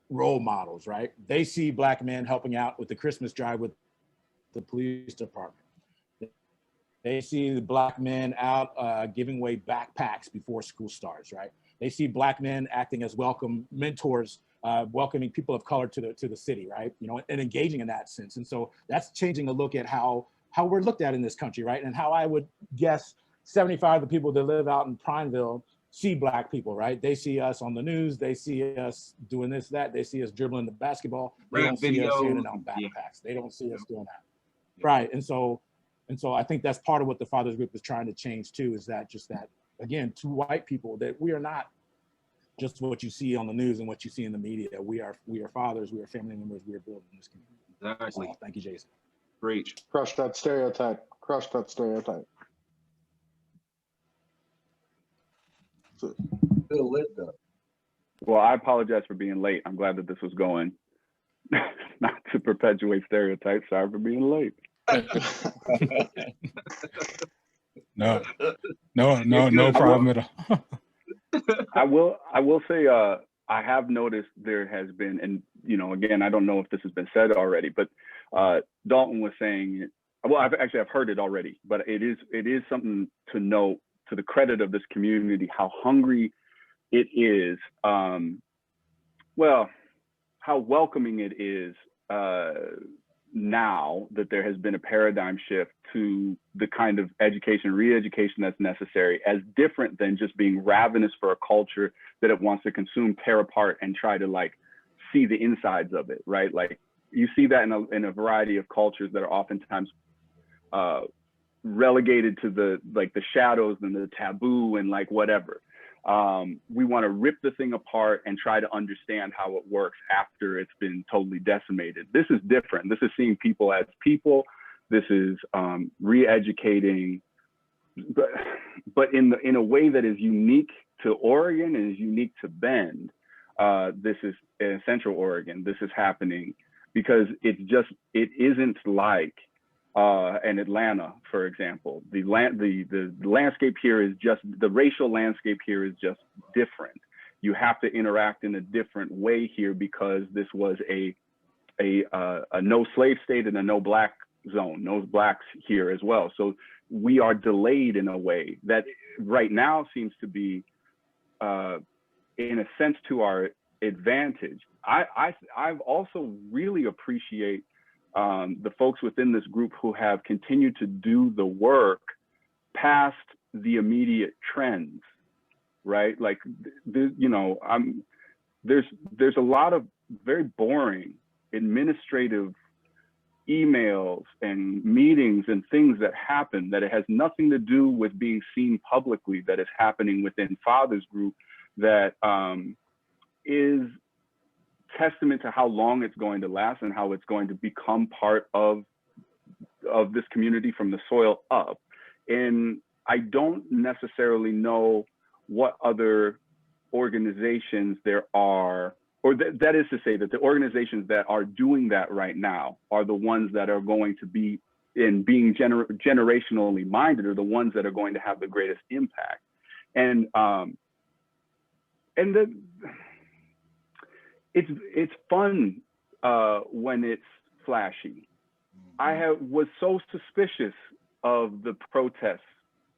role models, right? They see Black men helping out with the Christmas drive with the police department. They see the Black men out giving away backpacks before school starts, right? They see Black men acting as welcome mentors, welcoming people of color to the city, right? You know, and engaging in that sense. And so that's changing a look at how we're looked at in this country, right? And how I would guess 75 of the people that live out in Prineville see Black people, right? They see us on the news, they see us doing this, that, they see us dribbling the basketball. They don't see us handing out backpacks. They don't see us doing that. Right. And so I think that's part of what the Fathers Group is trying to change too, is that just that, again, to white people, that we are not just what you see on the news and what you see in the media. We are fathers, we are family members, we are building this community. Exactly. So, thank you, Jason. Preach. Crush that stereotype. Crush that stereotype. Still lit though. Well, I apologize for being late. I'm glad that this was going. Not to perpetuate stereotypes. Sorry for being late. No problem at all. I will say I have noticed there has been, and you know, again, I don't know if this has been said already, but Dalton was saying, well, I've heard it already, but it is something to note, to the credit of this community, how hungry it is, well, how welcoming it is now that there has been a paradigm shift to the kind of education, re-education that's necessary, as different than just being ravenous for a culture that it wants to consume, tear apart, and try to like see the insides of it, right? Like you see that in a variety of cultures that are oftentimes relegated to the shadows and the taboo and like whatever. We want to rip the thing apart and try to understand how it works after it's been totally decimated. This is different. This is seeing people as people. This is re-educating, but in a way that is unique to Oregon and is unique to Bend. This is in Central Oregon. This is happening because it isn't like in Atlanta, for example. The landscape here is just, the racial landscape here is just different. You have to interact in a different way here because this was a no slave state and a no black zone, no blacks here as well. So we are delayed in a way that right now seems to be, in a sense, to our advantage. I've also really appreciate the folks within this group who have continued to do the work past the immediate trends, right? Like, you know, there's a lot of very boring administrative emails and meetings and things that happen that it has nothing to do with being seen publicly, that is happening within Fathers Group, that is testament to how long it's going to last and how it's going to become part of this community from the soil up. And I don't necessarily know what other organizations there are, or that is to say that the organizations that are doing that right now are the ones that are going to be, in being generationally minded, are the ones that are going to have the greatest impact. And it's fun when it's flashy. I was so suspicious of the protests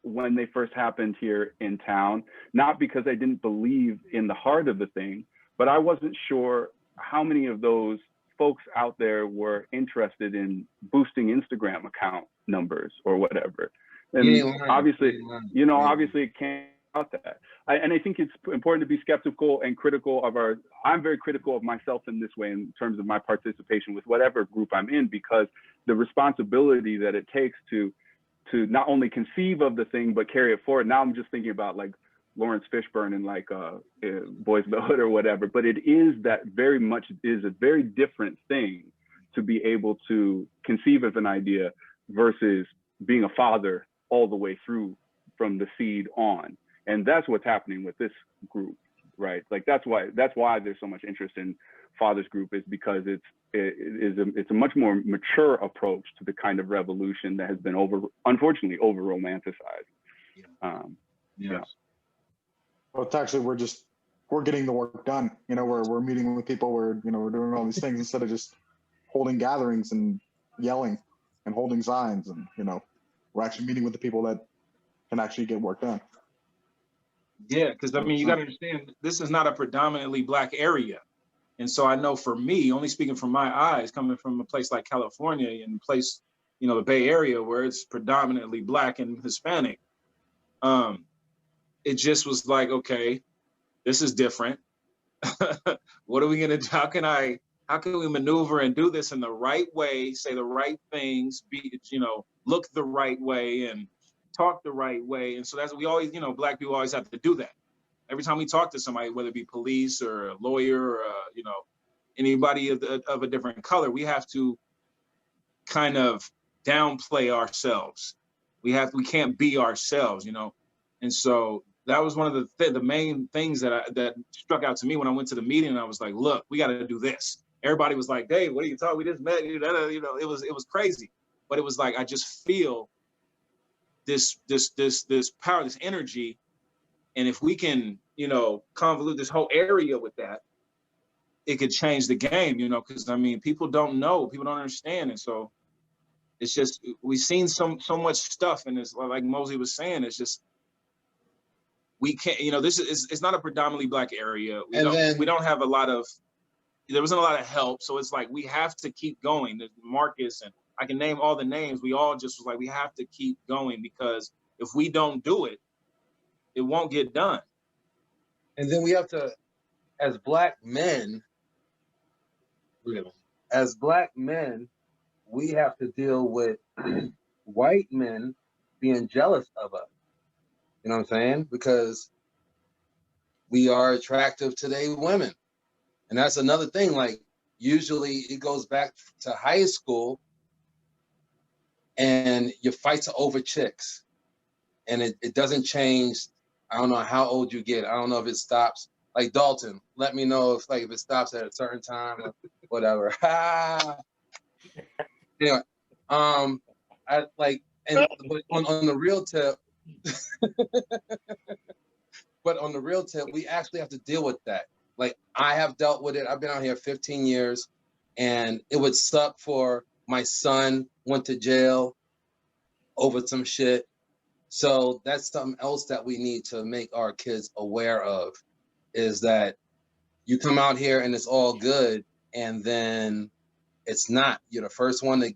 when they first happened here in town, not because I didn't believe in the heart of the thing, but I wasn't sure how many of those folks out there were interested in boosting Instagram account numbers or whatever. And obviously, you know, obviously it can't about that. And I think it's important to be skeptical and critical of I'm very critical of myself in this way in terms of my participation with whatever group I'm in, because the responsibility that it takes to not only conceive of the thing, but carry it forward. Now I'm just thinking about like Lawrence Fishburne and like Boys in the Hood or whatever, but it is that very much is a very different thing to be able to conceive of an idea versus being a father all the way through from the seed on. And that's what's happening with this group, right? Like that's why there's so much interest in Fathers Group, is because it's a much more mature approach to the kind of revolution that has been unfortunately over romanticized. Yeah. Well, it's actually, we're getting the work done. You know, we're meeting with people, we're doing all these things instead of just holding gatherings and yelling and holding signs. And, you know, we're actually meeting with the people that can actually get work done. Yeah, because I mean, you got to understand, this is not a predominantly Black area. And so I know for me, only speaking from my eyes, coming from a place like California and a place, you know, the Bay Area, where it's predominantly Black and Hispanic, it just was like, okay, this is different. What are we gonna do? How can we maneuver and do this in the right way, say the right things, be, you know, look the right way and talk the right way? And so that's, we always, you know, Black people always have to do that. Every time we talk to somebody, whether it be police or a lawyer or, you know, anybody of a different color, we have to kind of downplay ourselves. We can't be ourselves, you know? And so that was one of the main things that struck out to me when I went to the meeting. And I was like, look, we got to do this. Everybody was like, Dave, what are you talking? We just met, you know, it was crazy. But it was like, I just feel this power, this energy. And if we can, you know, convolute this whole area with that, it could change the game, you know, because I mean, people don't know, people don't understand. And so it's just, we've seen so much stuff. And it's like Mosley was saying, it's just, we can't, you know, it's not a predominantly Black area. We don't have a lot of, there wasn't a lot of help. So it's like, we have to keep going. There's Marcus, and I can name all the names. We all just was like, we have to keep going, because if we don't do it, it won't get done. And then we have to, as Black men, we have to deal with white men being jealous of us. You know what I'm saying? Because we are attractive to their women. And that's another thing. Like, usually it goes back to high school and your fights are over chicks. And it doesn't change. I don't know how old you get. I don't know if it stops. Like Dalton, let me know if it stops at a certain time or whatever. Anyway, but on the real tip, but on the real tip, we actually have to deal with that. Like, I have dealt with it. I've been out here 15 years, and it would suck for my son went to jail over some shit. So that's something else that we need to make our kids aware of, is that you come out here and it's all good, and then it's not. You're the first one that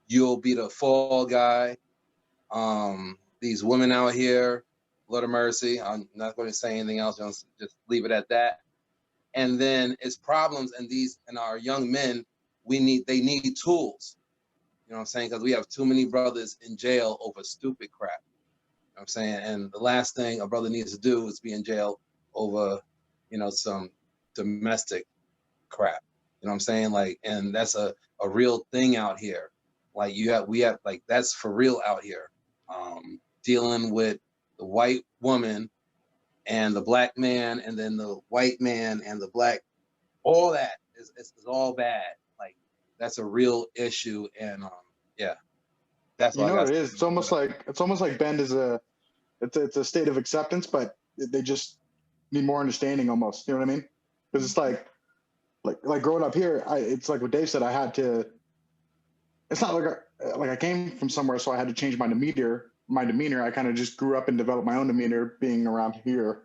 you'll be the fall guy. These women out here, Lord of mercy, I'm not going to say anything else, just leave it at that. And then it's problems, and our young men, they need tools. You know what I'm saying? Because we have too many brothers in jail over stupid crap. You know what I'm saying? And the last thing a brother needs to do is be in jail over, you know, some domestic crap. You know what I'm saying? Like, and that's a real thing out here. Like, we have like, that's for real out here. Dealing with the white woman and the Black man, and then the white man and the Black, all that is all bad. Like, that's a real issue. And yeah, that's what, you know what it is. It's almost like Bend is it's a state of acceptance, but they just need more understanding almost. You know what I mean? Because it's like growing up here, it's like what Dave said. I had to. It's not like I came from somewhere, so I had to change my demeanor. I kind of just grew up and developed my own demeanor being around here,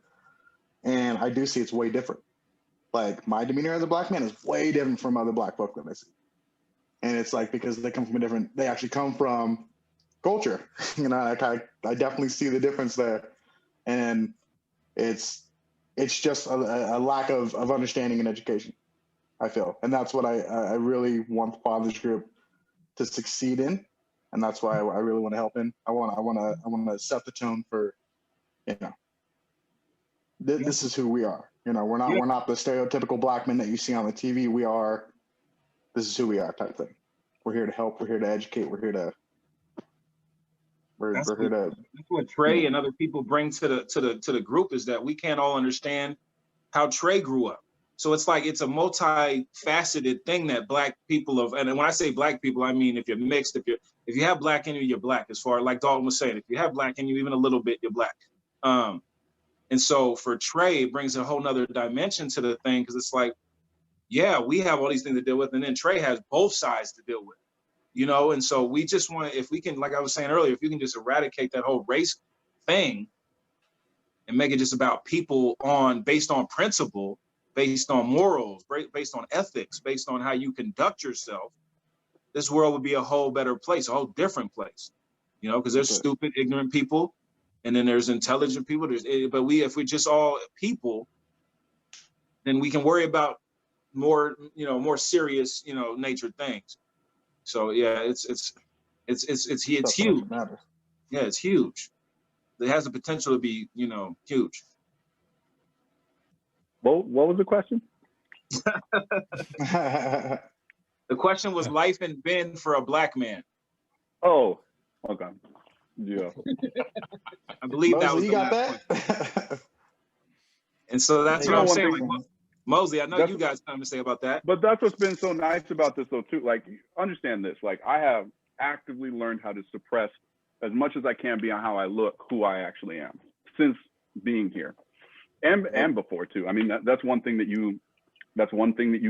and I do see it's way different. Like, my demeanor as a Black man is way different from other Black folk that I see, and it's like, because they actually come from culture. You know, I definitely see the difference there, and it's just a lack of understanding and education, I feel, and that's what I really want the Fathers Group to succeed in, and that's why I really want to help in. I want to set the tone for, you know, this is who we are. You know, we're not the stereotypical Black men that you see on the TV. This is who we are, type thing. We're here to help. We're here to educate. We're here to. That's what Trey and other people bring to the group, is that we can't all understand how Trey grew up. So it's like, it's a multifaceted thing that Black people and when I say Black people, I mean, if you're mixed, if you have Black in you, you're Black. As far, like Dalton was saying, if you have Black in you, even a little bit, you're Black. And so for Trey, it brings a whole nother dimension to the thing, because it's like, yeah, we have all these things to deal with, and then Trey has both sides to deal with. you know, and so we just want to, if we can, like I was saying earlier, if you can just eradicate that whole race thing and make it just about people based on principle, based on morals, based on ethics, based on how you conduct yourself, this world would be a whole better place, a whole different place, you know, because there's stupid, ignorant people, and then there's intelligent people. But if we're just all people, then we can worry about more, you know, more serious, you know, nature things. So yeah, it's huge. Yeah, it's huge. It has the potential to be, you know, huge. Well, what was the question? The question was life in Bend for a Black man. Oh, okay. Yeah. I believe that was you the got last that? question. And so that's what I'm saying. Thing, like, Mosley, I know you guys have something to say about that. But that's what's been so nice about this though too. Like, understand this. Like, I have actively learned how to suppress as much as I can beyond how I look, who I actually am, since being here, and before too. I mean, that's one thing that you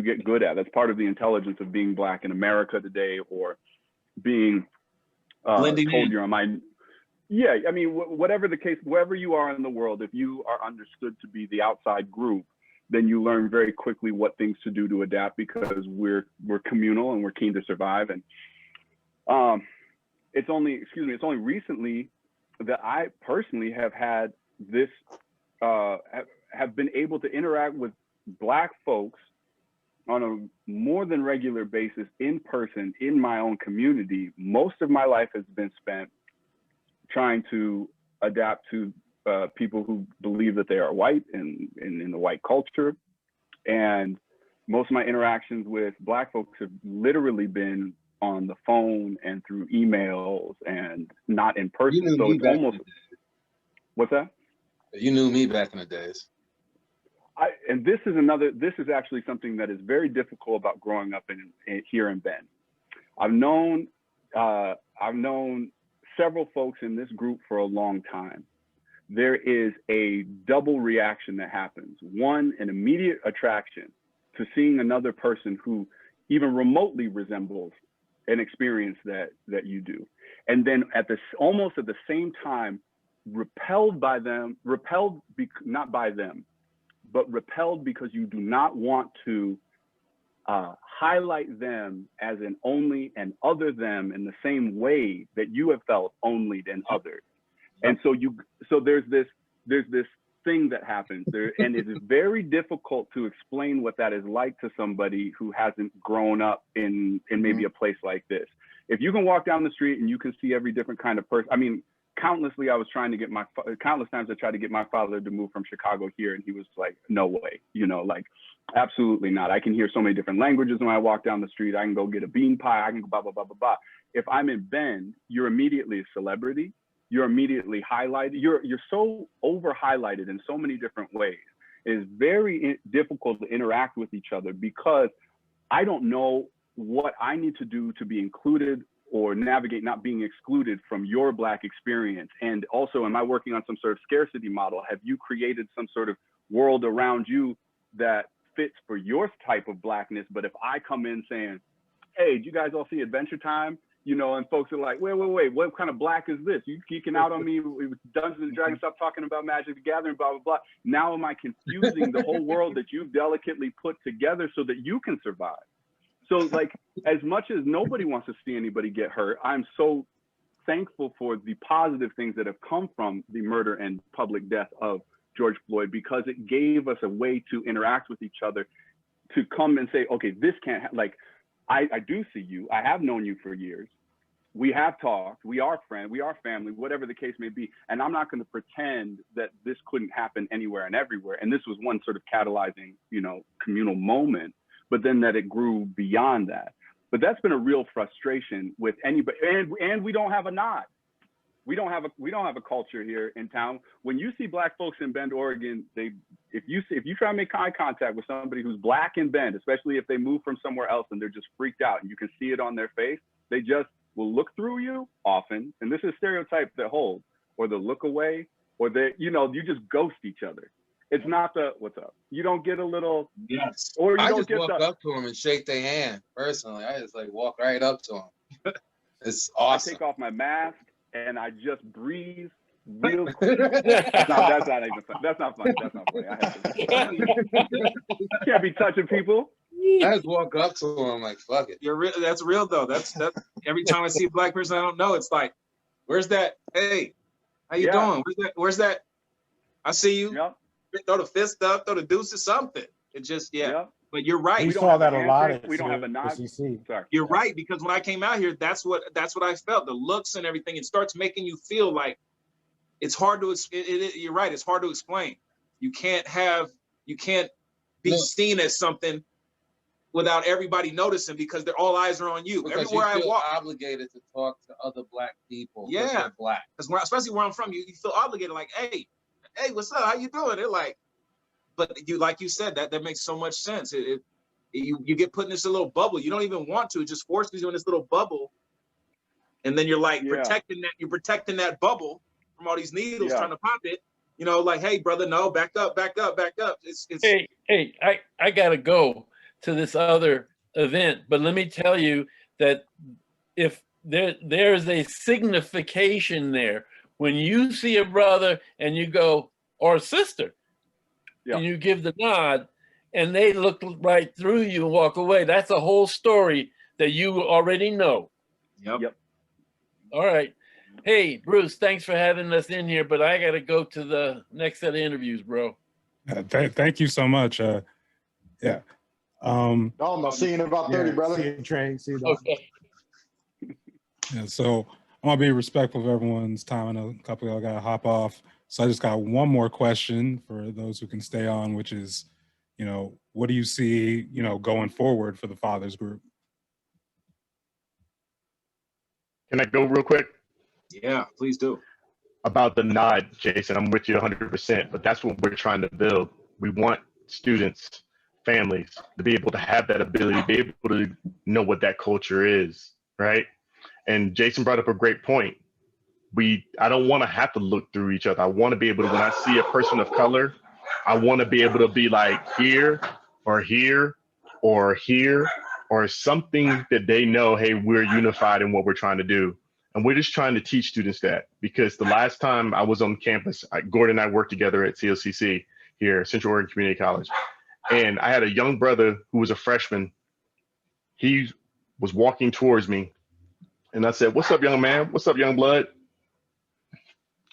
get good at. That's part of the intelligence of being Black in America today, or being blending told in. you're on my. Yeah, I mean, whatever the case, wherever you are in the world, if you are understood to be the outside group, then you learn very quickly what things to do to adapt, because we're communal and we're keen to survive. And it's only recently that I personally have had this, have been able to interact with Black folks on a more than regular basis in person in my own community. Most of my life has been spent trying to adapt to people who believe that they are white and in the white culture. And most of my interactions with Black folks have literally been on the phone and through emails and not in person. So it's almost, what's that? You knew me back in the days. And this is actually something that is very difficult about growing up here in Bend. I've known several folks in this group for a long time. There is a double reaction that happens. One, an immediate attraction to seeing another person who even remotely resembles an experience that you do. And then almost at the same time, repelled not by them, but repelled because you do not want to highlight them as an only and other them in the same way that you have felt only and othered. And so there's this thing that happens there, and it is very difficult to explain what that is like to somebody who hasn't grown up in maybe a place like this. If you can walk down the street and you can see every different kind of person, I mean, countless times I tried to get my father to move from Chicago here, and he was like, no way, like, absolutely not. I can hear so many different languages when I walk down the street. I can go get a bean pie. I can go blah, blah, blah, blah, blah. If I'm in Bend, you're immediately a celebrity. You're immediately highlighted. You're so over highlighted in so many different ways. It is very difficult to interact with each other because I don't know what I need to do to be included or navigate not being excluded from your Black experience. And also, am I working on some sort of scarcity model? Have you created some sort of world around you that fits for your type of Blackness? But if I come in saying, hey, did you guys all see Adventure Time? And folks are like, wait, what kind of Black is this? You geeking out on me with Dungeons and Dragons, stop talking about Magic the Gathering, blah, blah, blah. Now am I confusing the whole world that you've delicately put together so that you can survive? So like, as much as nobody wants to see anybody get hurt, I'm so thankful for the positive things that have come from the murder and public death of George Floyd, because it gave us a way to interact with each other, to come and say, okay, this can't, I do see you. I have known you for years. We have talked. We are friends. We are family, whatever the case may be. And I'm not going to pretend that this couldn't happen anywhere and everywhere. And this was one sort of catalyzing, communal moment, but then that it grew beyond that. But that's been a real frustration with anybody. And we don't have a nod. We don't have a culture here in town. When you see Black folks in Bend, Oregon, if you try to make eye contact with somebody who's Black in Bend, especially if they move from somewhere else and they're just freaked out and you can see it on their face, they just will look through you often. And this is a stereotype that holds, or they'll look away, or you just ghost each other. It's not the what's up. You don't get a little yes. Or you I don't just get walk up to them and shake their hand personally. I just walk right up to them. It's I awesome. take off my mask and I just breathe real quick. No, that's not even fun. That's not funny. That's not funny. I have to. Can't be touching people. I just walk up to him like, fuck it. You're real. That's real though. That's every time I see a black person I don't know, it's like, where's that? Hey, how you doing? Where's that? I see you. Yep. Throw the fist up, throw the deuce or something. It just Yep. But you're right. We We don't saw have that a a lot handshake. at We don't have a nod. CC. Sorry. You're right, because when I came out here, that's what I felt. The looks and everything. It starts making you feel like it's hard to. You're right. It's hard to explain. You can't be No. seen as something without everybody noticing, because all eyes are on you. Because Everywhere you feel I walk, obligated to talk to other black people. 'cause Yeah. they're black. because especially where I'm from, you feel obligated. Like, hey, what's up? How you doing? They're like, but you, like you said, that makes so much sense. You get put in this little bubble. You don't even want to. It just forces you in this little bubble, and then you're like protecting that. You're protecting that bubble from all these needles trying to pop it. You know, like, hey, brother, no, back up, back up, back up. It's Hey, I gotta go to this other event, but let me tell you that if there's a signification there when you see a brother and you go, or a sister, and you give the nod, and they look right through you and walk away. That's a whole story that you already know. Yep. All right. Hey, Bruce, thanks for having us in here, but I got to go to the next set of interviews, bro. Thank you so much. Yeah. I'll see you in about 30, brother. See you, Trey. See you, dog. Okay. Yeah, so I want to be respectful of everyone's time. I know a couple of y'all got to hop off. So I just got one more question for those who can stay on, which is, what do you see, going forward for the Fathers Group? Can I go real quick? Yeah, please do. About the nod, Jason, I'm with you 100%, but that's what we're trying to build. We want students, families to be able to have that ability, be able to know what that culture is, right? And Jason brought up a great point. I don't want to have to look through each other. I want to be able to, when I see a person of color, I want to be able to be like here or here or here or something that they know, hey, we're unified in what we're trying to do. And we're just trying to teach students that, because the last time I was on campus, Gordon and I worked together at COCC here, Central Oregon Community College. And I had a young brother who was a freshman. He was walking towards me and I said, "What's up, young man? What's up, young blood?"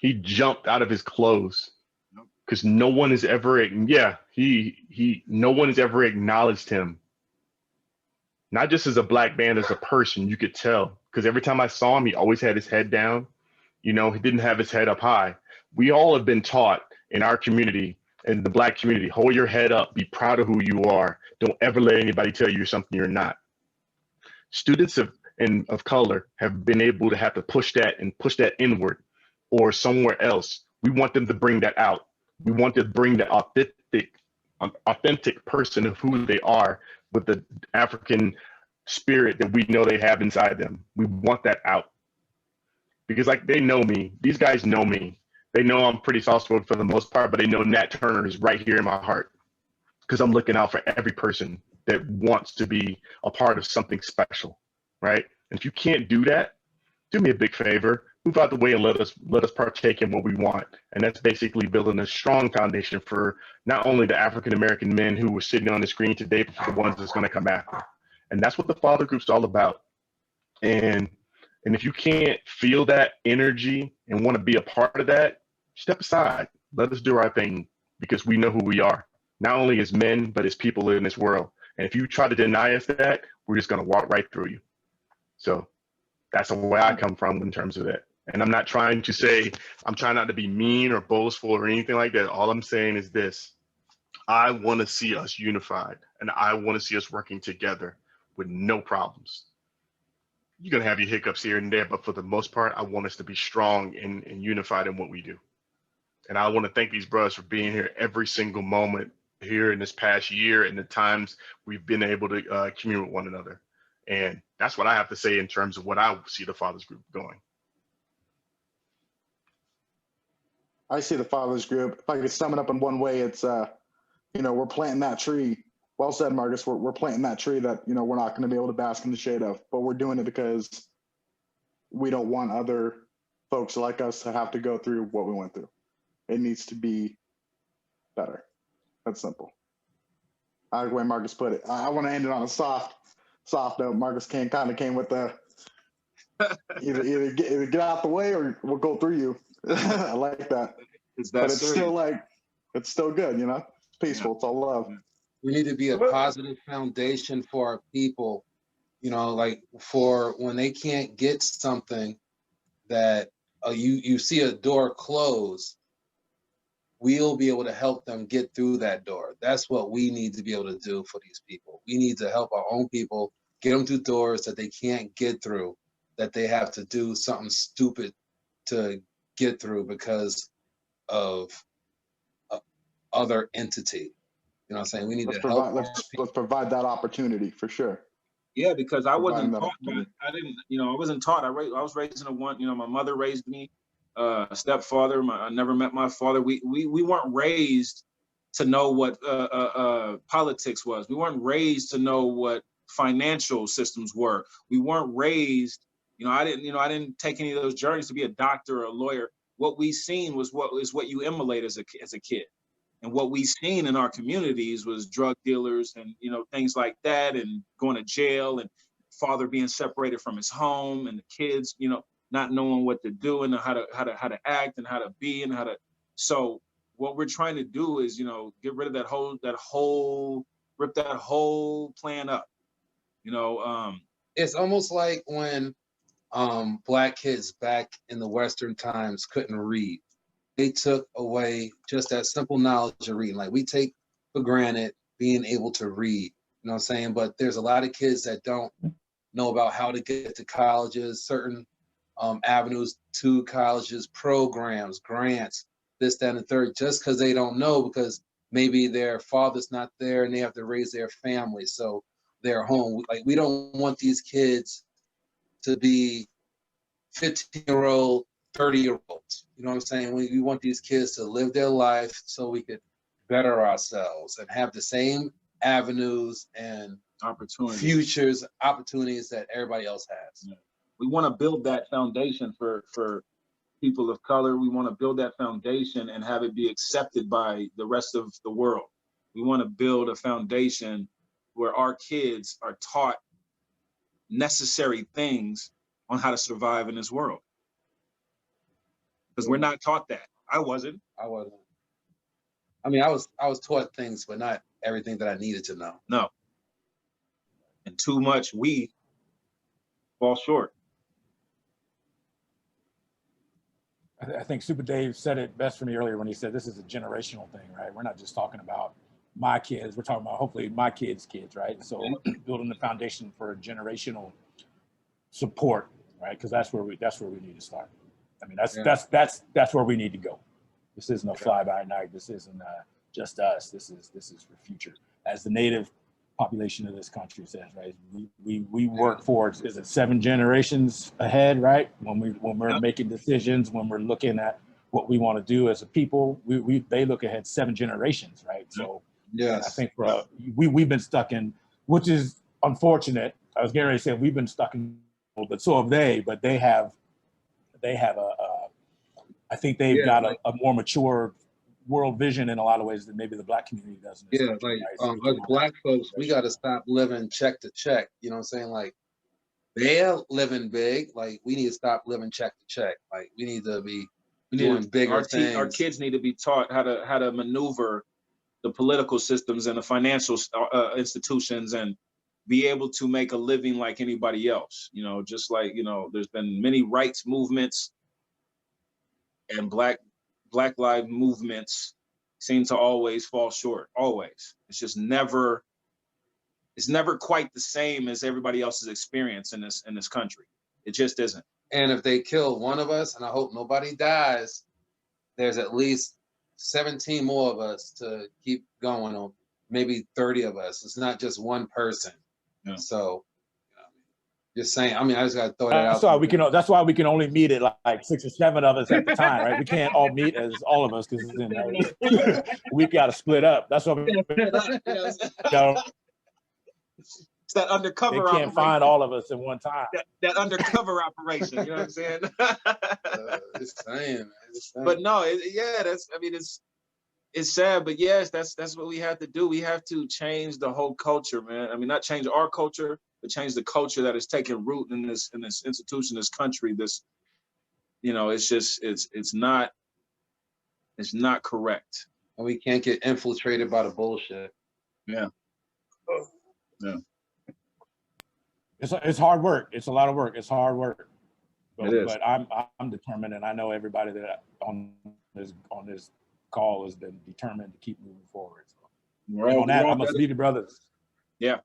He jumped out of his clothes because no one has ever, no one has ever acknowledged him. Not just as a black man, as a person, you could tell. Because every time I saw him, he always had his head down. He didn't have his head up high. We all have been taught in our community, in the black community, hold your head up, be proud of who you are. Don't ever let anybody tell you something you're not. Students of color have been able to have to push that inward or somewhere else. We want them to bring that out. We want to bring the authentic person of who they are with the African spirit that we know they have inside them. We want that out. Because they know me. These guys know me. They know I'm pretty soft-spoken for the most part, but they know Nat Turner is right here in my heart, because I'm looking out for every person that wants to be a part of something special, right? And if you can't do that, do me a big favor, move out the way and let us partake in what we want. And that's basically building a strong foundation for not only the African-American men who were sitting on the screen today, but for the ones that's going to come after. And that's what the Father Group's all about. And if you can't feel that energy and want to be a part of that, step aside. Let us do our thing, because we know who we are, not only as men, but as people in this world. And if you try to deny us that, we're just going to walk right through you. So that's the way I come from in terms of that. And I'm not trying to say, I'm trying not to be mean or boastful or anything like that. All I'm saying is this: I want to see us unified, and I want to see us working together with no problems. You're going to have your hiccups here and there, but for the most part, I want us to be strong and unified in what we do. And I want to thank these brothers for being here every single moment here in this past year and the times we've been able to commune with one another. And that's what I have to say in terms of what I see the Fathers Group going. I see the Fathers Group, if I could sum it up in one way, it's, we're planting that tree. Well said, Marcus. We're planting that tree that, we're not going to be able to bask in the shade of, but we're doing it because we don't want other folks like us to have to go through what we went through. It needs to be better. That's simple. I like the way Marcus put it. I want to end it on a soft note. Marcus kind of came with the either get out the way or we'll go through you. I like that. But it's still like, it's still good, you know? It's peaceful. Yeah. It's all love. We need to be a positive foundation for our people, you know, like for when they can't get something that you see a door close, we'll be able to help them get through that door. That's what we need to be able to do for these people. We need to help our own people get them through doors that they can't get through, that they have to do something stupid to get through because of other entity. You know what I'm saying? We need to help. Let's provide that opportunity for sure. Yeah, because I wasn't taught. I didn't, you know, I wasn't taught. I was raised in my mother raised me, stepfather. I never met my father. We weren't raised to know what politics was. We weren't raised to know what financial systems were. We weren't raised, I didn't take any of those journeys to be a doctor or a lawyer. What we seen was what you emulate as a kid. And what we seen in our communities was drug dealers and, things like that, and going to jail, and father being separated from his home, and the kids, not knowing what to do and how to act and how to be and how to. So what we're trying to do is, get rid of rip that whole plan up. It's almost like when Black kids back in the Western times couldn't read. They took away just that simple knowledge of reading. Like, we take for granted being able to read, you know what I'm saying? But there's a lot of kids that don't know about how to get to colleges, certain avenues to colleges, programs, grants, this, that, and the third, just because they don't know, because maybe their father's not there and they have to raise their family. So they're home. Like, we don't want these kids to be 15-year-old, 30-year-olds. You know what I'm saying? We want these kids to live their life so we could better ourselves and have the same avenues and opportunities that everybody else has. Yeah. We want to build that foundation for people of color. We want to build that foundation and have it be accepted by the rest of the world. We want to build a foundation where our kids are taught necessary things on how to survive in this world. Because we're not taught that. I wasn't. I mean, I was taught things, but not everything that I needed to know. No. And too much, we fall short. I think Super Dave said it best for me earlier when he said this is a generational thing, right? We're not just talking about my kids. We're talking about hopefully my kids' kids, right? So building the foundation for a generational support, right? Because that's where we need to start. I mean, that's where we need to go. This isn't a fly by night. This isn't just us. This is for future. As the native population of this country says, right? We work for, is it 7 generations ahead, right? When we're making decisions, when we're looking at what we want to do as a people, they look ahead 7 generations, right? So yes, I think we've been stuck in, which is unfortunate. I was getting ready to say we've been stuck in, but so have they. But they have I think they've got a more mature world vision in a lot of ways than maybe the Black community does. Yeah, like us Black folks, we got to stop living check to check. You know what I'm saying? Like, they're living big. Like, we need to stop living check to check. Like, we need to be doing bigger things. Our kids need to be taught how to maneuver the political systems and the financial institutions, and be able to make a living like anybody else. Just like, there's been many rights movements, and Black Lives movements seem to always fall short. Always. It's never quite the same as everybody else's experience in this country. It just isn't. And if they kill one of us, and I hope nobody dies, there's at least 17 more of us to keep going on, maybe 30 of us. It's not just one person. Yeah. So just saying, I mean, I just got to throw that out. That's why we can only meet at like 6 or 7 of us at the time, right? We can't all meet as all of us because we got to split up. That's what It's that They undercover can't operation. find all of us at one time. That undercover operation. You know what I'm saying? Just saying, man. Just saying. But no, that's. I mean, it's sad, but yes, that's what we have to do. We have to change the whole culture, man. I mean, not change our culture, but change the culture that is taking root in this institution, this country. This, it's just it's not correct. And we can't get infiltrated by the bullshit. Yeah. Yeah. It's hard work. It's a lot of work. It's hard work. But, It is. but I'm determined, and I know everybody that on this call has been determined to keep moving forward. So, and on that, I must leave you, brothers. Yeah.